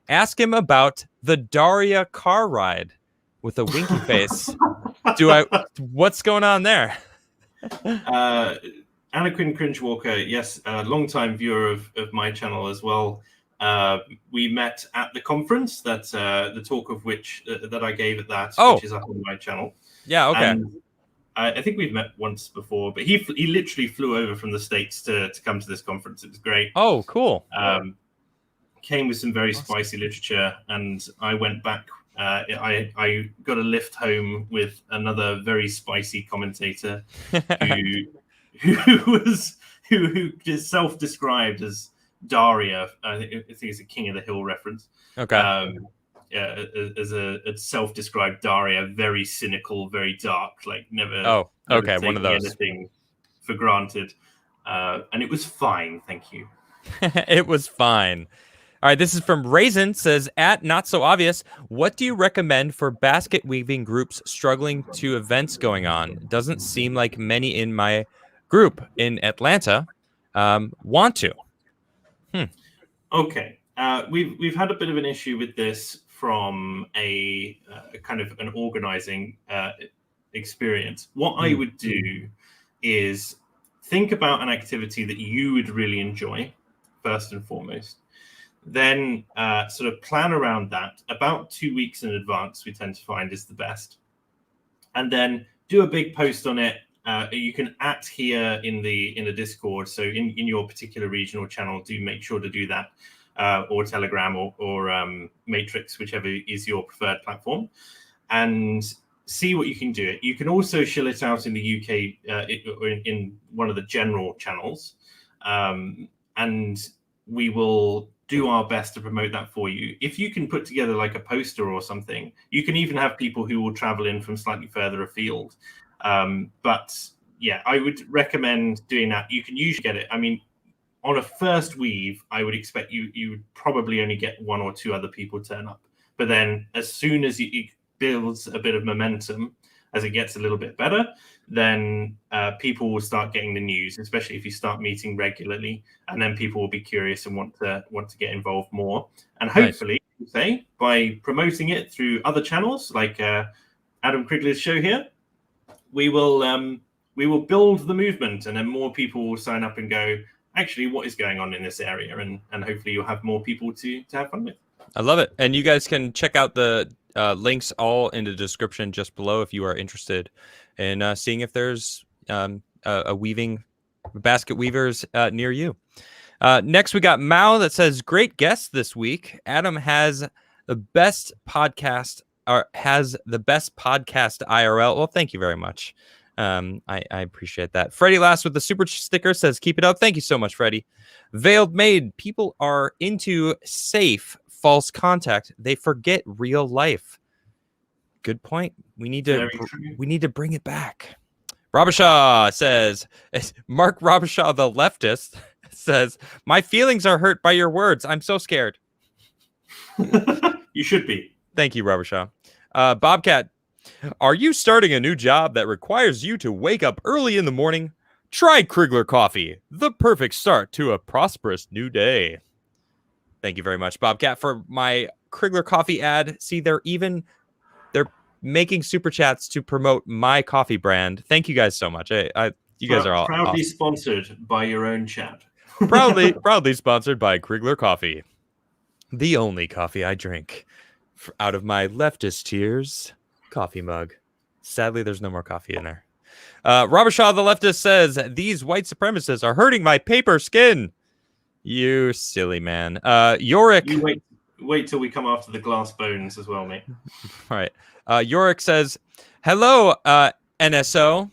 Ask him about the Daria car ride with a winky face. What's going on there? Anaquin Cringewalker, yes, a long-time viewer of my channel as well. We met at the conference the talk of which that I gave at that, which is up on my channel. Yeah, okay. And I think we've met once before, but he literally flew over from the States to come to this conference. It was great. Oh, cool. Came with some very spicy literature, and I went back. I got a lift home with another very spicy commentator who is self-described as Daria. I think it's a King of the Hill reference. Okay. As a self-described Daria, very cynical, very dark, like never. Oh, okay, never one of those. Anything for granted, and it was fine. Thank you. It was fine. All right, this is from Raisin. Says, at Not So Obvious, what do you recommend for basket weaving groups struggling to events going on? Doesn't seem like many in my group in Atlanta want to. Okay, we've had a bit of an issue with this from a kind of an organizing experience. What I would do is think about an activity that you would really enjoy, first and foremost. Then sort of plan around that. About 2 weeks in advance, we tend to find is the best. And then do a big post on it. You can @ here in the Discord. So in your particular regional channel, do make sure to do that, or Telegram or Matrix, whichever is your preferred platform, and see what you can do. You can also shill it out in the UK in one of the general channels, and we will do our best to promote that for you. If you can put together like a poster or something, you can even have people who will travel in from slightly further afield. But yeah, I would recommend doing that. You can usually get it. I mean, on a first weave, I would expect you would probably only get 1 or 2 other people turn up. But then as soon as it builds a bit of momentum, as it gets a little bit better, then people will start getting the news, especially if you start meeting regularly, and then people will be curious and want to get involved more. And hopefully, say, by promoting it through other channels like Adam Crigler's show here, we will build the movement, and then more people will sign up and go, actually, what is going on in this area? And hopefully you'll have more people to have fun with. I love it. And you guys can check out the links all in the description just below if you are interested in seeing if there's a weaving basket weavers near you. Next, we got Mao that says, great guest this week. Adam has the best podcast IRL. Well, thank you very much. I appreciate that. Freddie Last with the super sticker says, keep it up. Thank you so much, Freddie. Veiled Maid, people are into safe false contact. They forget real life. Good point. We need to bring it back. Robishaw says, Mark Robishaw, the leftist, says, my feelings are hurt by your words. I'm so scared. You should be. Thank you, Robishaw. Bobcat, are you starting a new job that requires you to wake up early in the morning? Try Crigler Coffee, the perfect start to a prosperous new day. Thank you very much, Bobcat, for my Crigler Coffee ad. See, they're making super chats to promote my coffee brand. Thank you guys so much. You guys are all proudly awesome. Sponsored by your own chat. proudly sponsored by Crigler Coffee, the only coffee I drink out of my leftist tears coffee mug. Sadly, there's no more coffee in there. Robert Shaw, the leftist, says, these white supremacists are hurting my paper skin. You silly man. Yorick. You wait till we come after the glass bones as well, mate. All right. Yorick says, hello, NSO.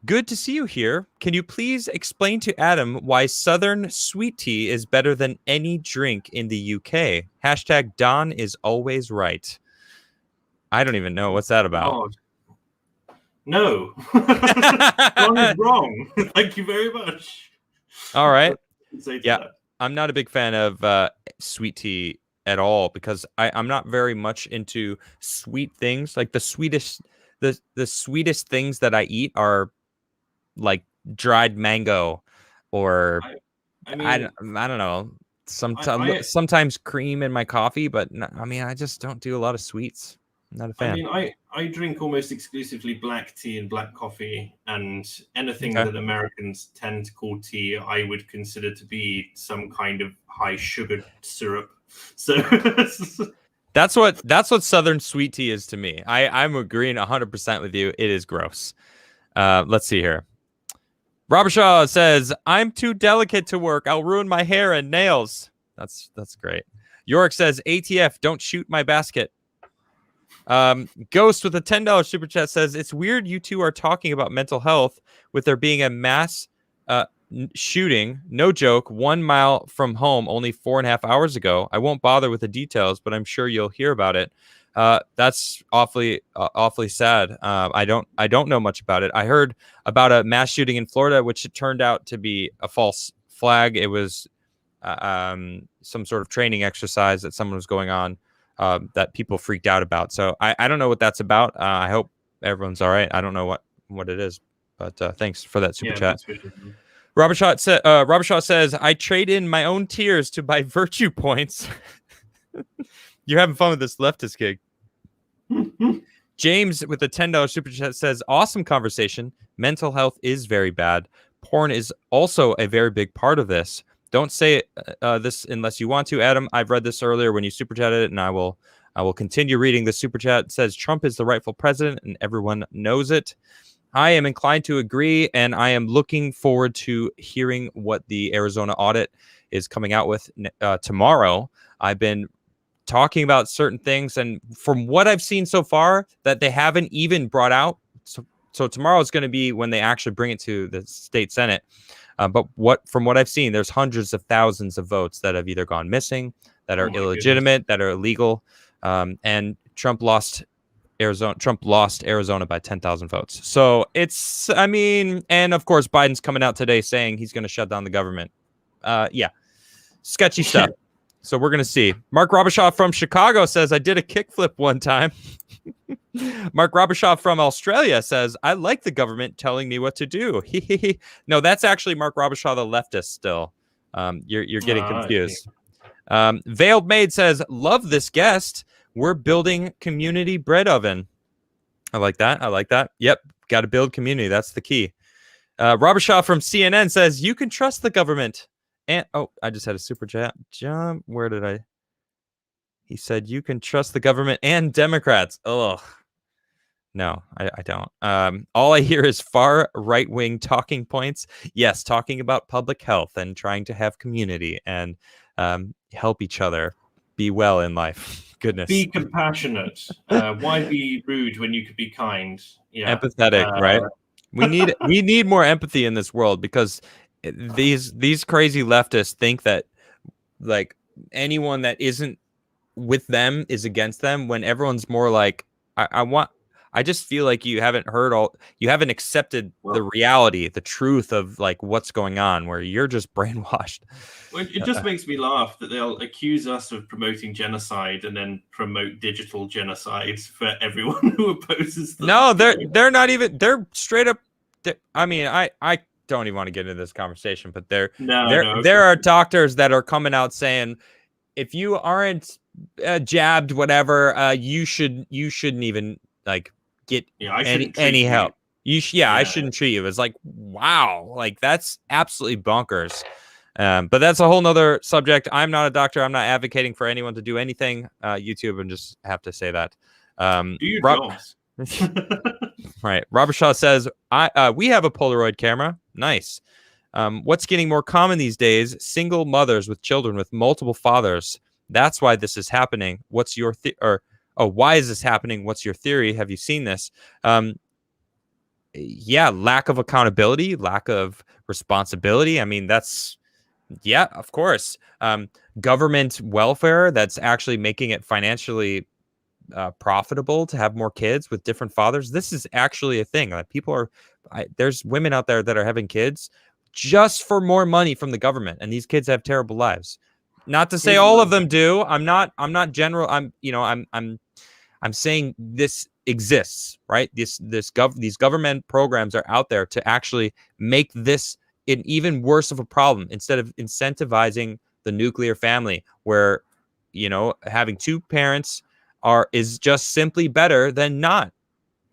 Good to see you here. Can you please explain to Adam why Southern sweet tea is better than any drink in the UK? Hashtag Don is always right. I don't even know. What's that about? God. No. Don is wrong. Thank you very much. All right. Yeah. That. I'm not a big fan of sweet tea at all because I'm not very much into sweet things. Like the sweetest things that I eat are like dried mango or I don't know. Sometimes cream in my coffee, but I just don't do a lot of sweets. I'm not a fan. I drink almost exclusively black tea and black coffee, and anything that Americans tend to call tea, I would consider to be some kind of high sugar syrup. So that's what Southern sweet tea is to me. I'm agreeing 100% with you. It is gross. Let's see here. Robert Shaw says, I'm too delicate to work. I'll ruin my hair and nails. That's great. Yorick says, ATF, don't shoot my basket. Ghost with a $10 super chat says, it's weird you two are talking about mental health with there being a mass shooting, no joke, 1 mile from home only 4.5 hours ago. I won't bother with the details, but I'm sure you'll hear about it. That's awfully sad. I don't know much about it. I heard about a mass shooting in Florida, which it turned out to be a false flag. It was some sort of training exercise that someone was going on that people freaked out about. So I don't know what that's about. I hope everyone's all right. I don't know what it is, but thanks for that super chat. Robert Shaw says, I trade in my own tears to buy virtue points. You're having fun with this leftist gig. James with a $10 super chat says, awesome conversation. Mental health is very bad. Porn is also a very big part of this. Don't say this unless you want to, Adam. I've read this earlier when you super chatted it, and I will continue reading the super chat. It says Trump is the rightful president, and everyone knows it. I am inclined to agree, and I am looking forward to hearing what the Arizona audit is coming out with tomorrow. I've been talking about certain things, and from what I've seen so far, that they haven't even brought out. So tomorrow is going to be when they actually bring it to the state Senate. But from what I've seen, there's hundreds of thousands of votes that have either gone missing, that are illegitimate, that are illegal, and Trump lost Arizona by 10,000 votes. So it's, and of course, Biden's coming out today saying he's going to shut down the government. Yeah, sketchy stuff. So we're going to see. Mark Robichaud from Chicago says, I did a kickflip one time. Mark Robichaud from Australia says, I like the government telling me what to do. No, that's actually Mark Robichaud, the leftist still. You're getting confused. Veiled Maid says, love this guest. We're building community bread oven. I like that. I like that. Yep. Got to build community. That's the key. Robichaud from CNN says, you can trust the government. And I just had a super chat. Where did I? He said, you can trust the government and Democrats. Oh, no, I don't. All I hear is far right-wing talking points. Yes, talking about public health and trying to have community and help each other be well in life. Goodness. Be compassionate. Why be rude when you could be kind? Yeah. Empathetic, right? We need more empathy in this world, because these crazy leftists think that like anyone that isn't with them is against them, when everyone's more like, I just feel like you haven't accepted the reality, the truth of like what's going on, where you're just brainwashed. Well, it just makes me laugh that they'll accuse us of promoting genocide and then promote digital genocide for everyone who opposes them. No, they're not even, they're straight up. I mean, I don't even want to get into this conversation, but there are doctors that are coming out saying, if you aren't jabbed, whatever, you shouldn't even like get any help. I shouldn't treat you. It's like, wow, like that's absolutely bonkers. But that's a whole nother subject. I'm not a doctor. I'm not advocating for anyone to do anything. YouTube, and just have to say that. Do your jobs. Right. Robichaud says, we have a Polaroid camera. Nice. What's getting more common these days? Single mothers with children with multiple fathers. That's why this is happening. What's your why is this happening? What's your theory? Have you seen this? Yeah, lack of accountability, lack of responsibility. I mean, of course. Government welfare that's actually making it financially profitable to have more kids with different fathers. This is actually a thing. Like there's women out there that are having kids just for more money from the government, and these kids have terrible lives. Not to say all of them do. I'm not general. I'm saying this exists, right? These government programs are out there to actually make this an even worse of a problem, instead of incentivizing the nuclear family, where having two parents is just simply better than not.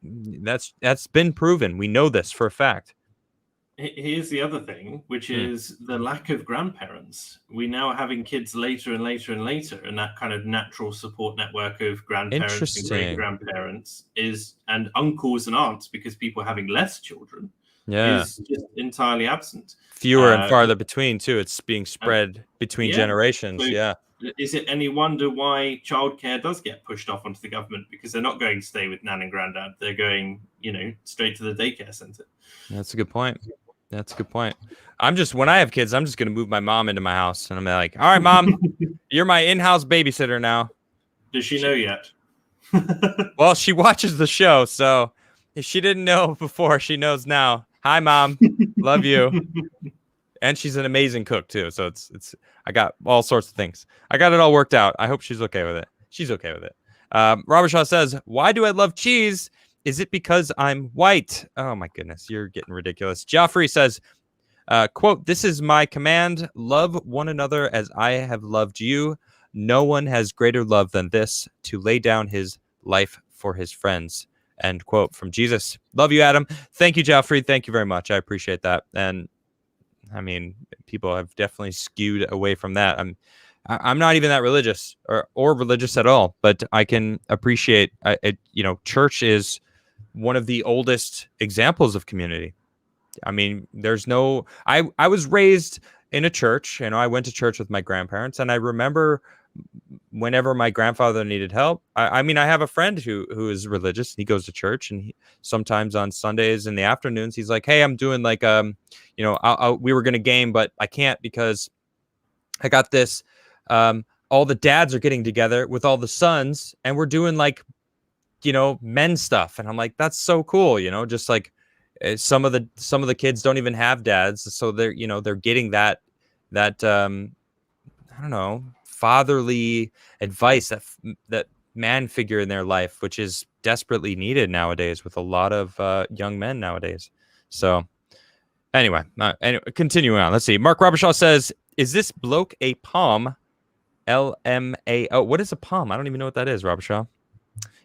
That's been proven. We know this for a fact. Here's the other thing, which is the lack of grandparents. We now are having kids later and later and later, and that kind of natural support network of grandparents and great grandparents and uncles and aunts, because people are having less children, is just entirely absent. Fewer and farther between too. It's being spread between generations. So is it any wonder why childcare does get pushed off onto the government? Because they're not going to stay with nan and granddad. They're going, straight to the daycare center. That's a good point. When I have kids, I'm just going to move my mom into my house, and I'm like, all right, Mom, you're my in-house babysitter now. Does she know yet? Well, she watches the show, so if she didn't know before, she knows now. Hi, Mom. Love you. And she's an amazing cook too. So it's I got all sorts of things. I got it all worked out. I hope she's okay with it. She's okay with it. Robichaud says, why do I love cheese? Is it because I'm white? Oh my goodness, you're getting ridiculous. Joffrey says, quote, this is my command. Love one another as I have loved you. No one has greater love than this, to lay down his life for his friends. End quote from Jesus. Love you, Adam. Thank you, Joffrey. Thank you very much. I appreciate that. And I mean, people have definitely skewed away from that. I'm not even that religious or religious at all, but I can appreciate it. Church is one of the oldest examples of community. I mean, I was raised in a church, I went to church with my grandparents, and I remember whenever my grandfather needed help, I have a friend who is religious. He goes to church, and sometimes on Sundays in the afternoons, he's like, hey, I'm doing like, we were going to game, but I can't because I got this. All the dads are getting together with all the sons, and we're doing like, men stuff. And I'm like, that's so cool. Just like some of the kids don't even have dads. So they're getting that I don't know, fatherly advice, that man figure in their life, which is desperately needed nowadays with a lot of young men nowadays. So anyway, continuing on. Let's see. Mark Robershaw says, "Is this bloke a palm? LMAO. What is a palm? I don't even know what that is, Robershaw.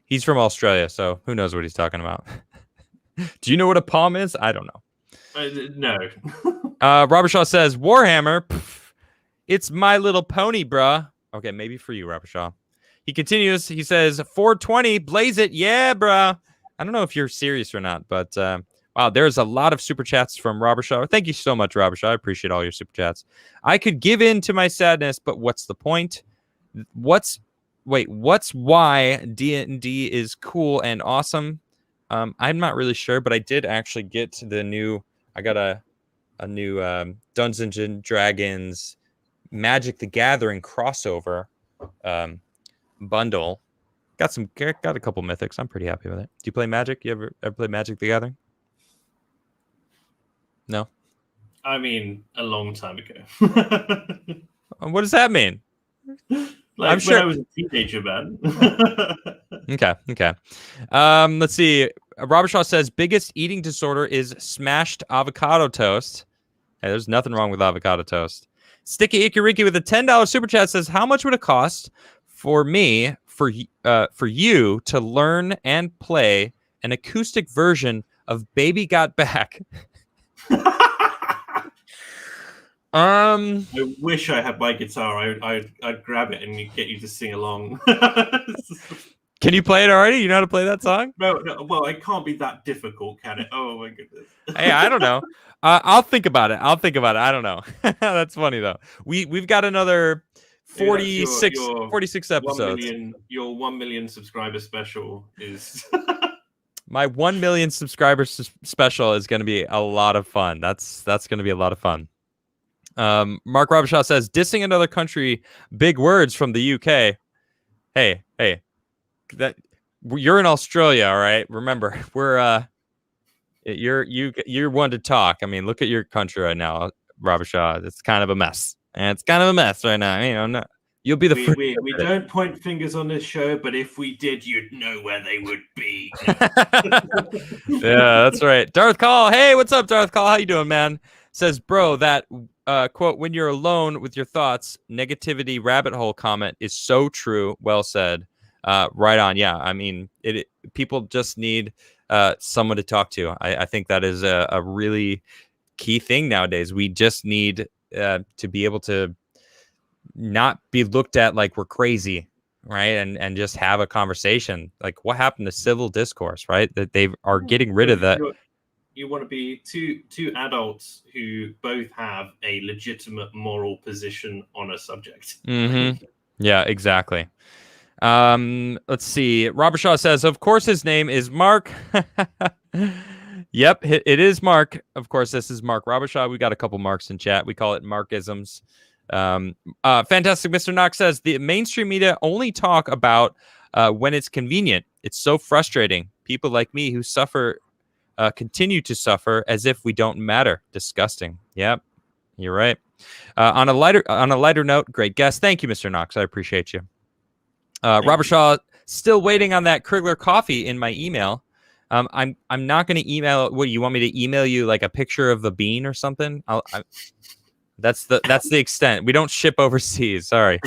He's from Australia, so who knows what he's talking about." Do you know what a palm is? I don't know. No. Robershaw says, "Warhammer. Pff, it's My Little Pony, bruh." Okay, maybe for you, Robershaw. He continues. He says, "420, blaze it, yeah, bruh." I don't know if you're serious or not, but wow, there's a lot of super chats from Robershaw. Thank you so much, Robershaw. I appreciate all your super chats. "I could give in to my sadness, but what's the point? What's why D&D is cool and awesome?" I'm not really sure, but I did actually get the new. I got a new Dungeons and Dragons Magic the Gathering crossover bundle. Got a couple mythics. I'm pretty happy with it. Do you play Magic? You ever play Magic the Gathering? No. I mean, a long time ago. What does that mean? Like I'm sure I was a teenager, man. Okay. Let's see. Robershaw says, "Biggest eating disorder is smashed avocado toast." Hey, there's nothing wrong with avocado toast. Sticky Ikiriki with a $10 super chat says, "How much would it cost for me for you to learn and play an acoustic version of Baby Got Back?" I wish I had my guitar. I'd grab it and get you to sing along. Can you play it already? You know how to play that song? No, well, it can't be that difficult, can it? Oh my goodness. Hey, I don't know. I'll think about it. I don't know. That's funny though. We've got another 46 episodes. Your 1 million subscriber special is My 1 million subscribers special is going to be a lot of fun. That's going to be a lot of fun. Mark Robershaw says, "Dissing another country, big words from the UK." Hey, that you're in Australia, all right? Remember, we're you're one to talk. I mean, look at your country right now, Robershaw. It's kind of a mess, and it's kind of a mess right now. You know, you'll be the first. We don't point fingers on this show, but if we did, you'd know where they would be. Yeah, that's right. Darth Call. Hey, what's up, Darth Call? How you doing, man? Says, "Bro, that quote, 'when you're alone with your thoughts, negativity rabbit hole' comment is so true." Well said. Right on. Yeah, I mean, people just need someone to talk to. I think that is a really key thing nowadays. We just need to be able to not be looked at like we're crazy, right? And just have a conversation. Like, what happened to civil discourse, right? That they are getting rid of that. You want to be two adults who both have a legitimate moral position on a subject. Mm-hmm. Yeah, exactly. Let's see. Robershaw says, "Of course his name is Mark." Yep, it is Mark. Of course, this is Mark Robershaw. We got a couple marks in chat. We call it Markisms. Fantastic Mr. Knox says, "The mainstream media only talk about when it's convenient. It's so frustrating. People like me who suffer continue to suffer as if we don't matter. Disgusting." Yep, you're right. On a lighter note, great guest. Thank you, Mr. Knox. I appreciate you. Robershaw, still waiting on that Crigler coffee in my email. I'm not going to email. What, you want me to email you like a picture of the bean or something? That's the extent. We don't ship overseas. Sorry.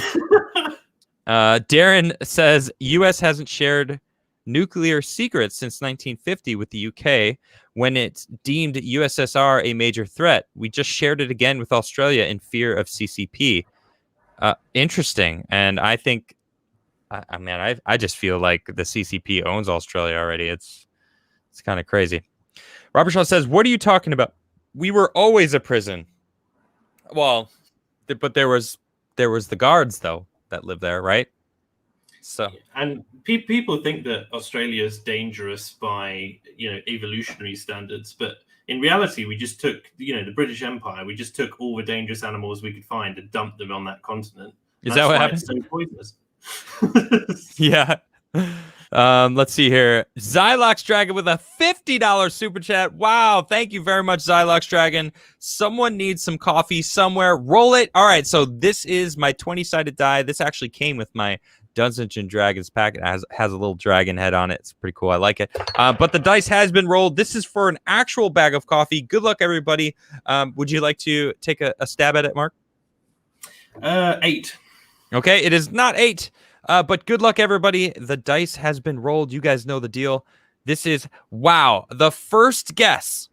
Darren says, "U.S. hasn't shared nuclear secrets since 1950 with the UK when it deemed USSR a major threat. We just shared it again with Australia in fear of CCP." Interesting. And I think, I just feel like the CCP owns Australia already. It's kind of crazy. Robershaw says, "What are you talking about? We were always a prison." Well, but there was the guards though that lived there, right? So, and people think that Australia is dangerous by evolutionary standards, but in reality, we just took the British Empire. We just took all the dangerous animals we could find and dumped them on that continent. Is that what happened? It's so poisonous. Yeah. Let's see here. Xylox Dragon with a $50 super chat. Wow. Thank you very much, Xylox Dragon. Someone needs some coffee somewhere. Roll it. All right. So this is my 20-sided die. This actually came with my Dungeons and Dragons pack. It has a little dragon head on it. It's pretty cool. I like it. But the dice has been rolled. This is for an actual bag of coffee. Good luck, everybody. Would you like to take a stab at it, Mark? 8. Okay. It is not 8. But good luck, everybody. The dice has been rolled. You guys know the deal. This is, wow, the first guess.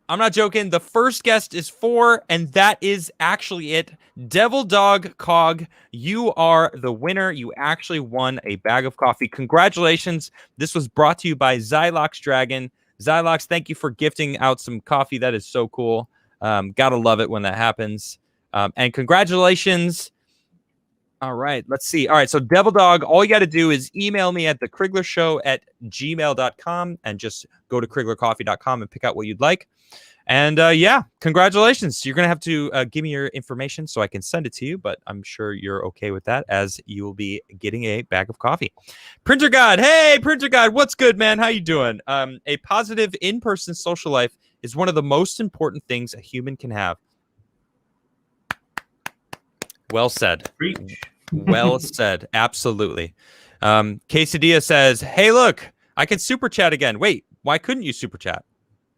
I'm not joking. The first guess is 4, and that is actually it. Devil Dog Cog, you are the winner. You actually won a bag of coffee. Congratulations. This was brought to you by Xylox Dragon. Xylox, thank you for gifting out some coffee. That is so cool. Gotta love it when that happens. And congratulations. All right, let's see. All right, so Devil Dog, all you got to do is email me at thecriglershow@gmail.com and just go to criglercoffee.com and pick out what you'd like. And yeah, congratulations. You're going to have to give me your information so I can send it to you, but I'm sure you're okay with that as you will be getting a bag of coffee. Printer God, hey, Printer God, what's good, man? How you doing? A positive in-person social life is one of the most important things a human can have. Well said. Preach. Well said. Absolutely. Quesadilla says, hey, look, I can super chat again. Wait, why couldn't you super chat?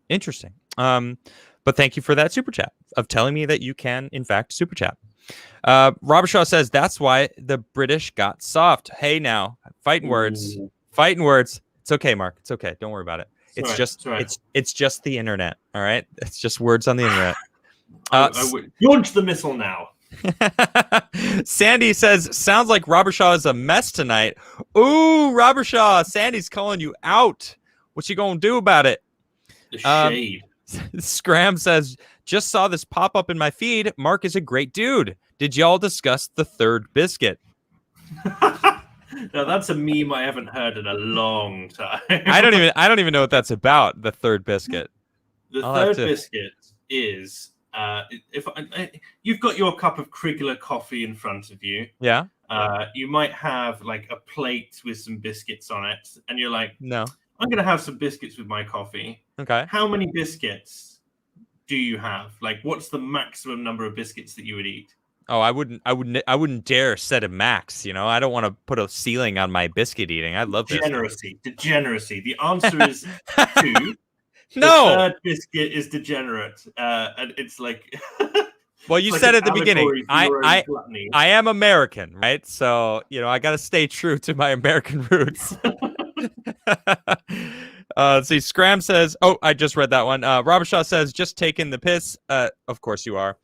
Interesting. But thank you for that super chat of telling me that you can, in fact, super chat. Robert Shaw says, that's why the British got soft. Hey, now, fighting words. Fighting words. It's okay, Mark. It's okay. Don't worry about it. It's it's just the internet. All right. It's just words on the internet. I would launch the missile now. Sandy says, sounds like Robert Shaw is a mess tonight. Ooh, Robert Shaw, Sandy's calling you out. What you gonna do about it? The shade. Scram says, just saw this pop up in my feed. Mark is a great dude. Did y'all discuss the third biscuit? Now that's a meme I haven't heard in a long time. I don't even know what that's about. The third biscuit. The third biscuit is if you've got your cup of Crigler coffee in front of you. Yeah. You might have like a plate with some biscuits on it, and you're like, no, I'm gonna have some biscuits with my coffee. Okay. How many biscuits do you have? Like, what's the maximum number of biscuits that you would eat? Oh, I wouldn't dare set a max. You know, I don't want to put a ceiling on my biscuit eating. I love degeneracy. Degeneracy. The answer is 2. No. The third biscuit is degenerate, and it's like. Well, you said at the beginning, I am American, right? So I got to stay true to my American roots. Let's see. Scram says, oh, I just read that one. Robert Shaw says, just taking the piss. Of course you are.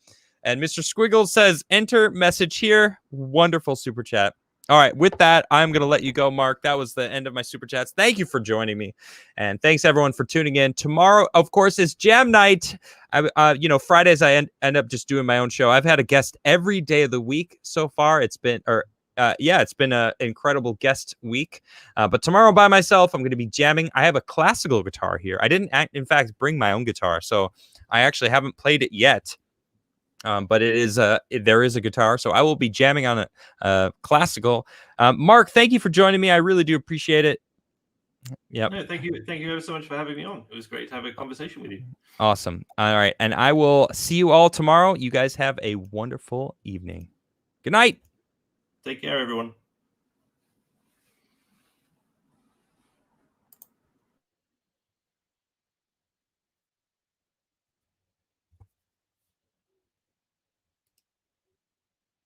And Mr. Squiggles says, enter message here. Wonderful super chat. All right. With that, I'm going to let you go, Mark. That was the end of my super chats. Thank you for joining me. And thanks, everyone, for tuning in. Tomorrow, of course, is Jam Night. Fridays, I end up just doing my own show. I've had a guest every day of the week so far. It's been an incredible guest week. But tomorrow by myself, I'm going to be jamming. I have a classical guitar here. I didn't, in fact, bring my own guitar, so I actually haven't played it yet. But there is a guitar, so I will be jamming on a classical. Mark, thank you for joining me. I really do appreciate it. Yep. No, thank you ever so much for having me on. It was great to have a conversation with you. Awesome. All right, and I will see you all tomorrow. You guys have a wonderful evening. Good night. Take care, everyone.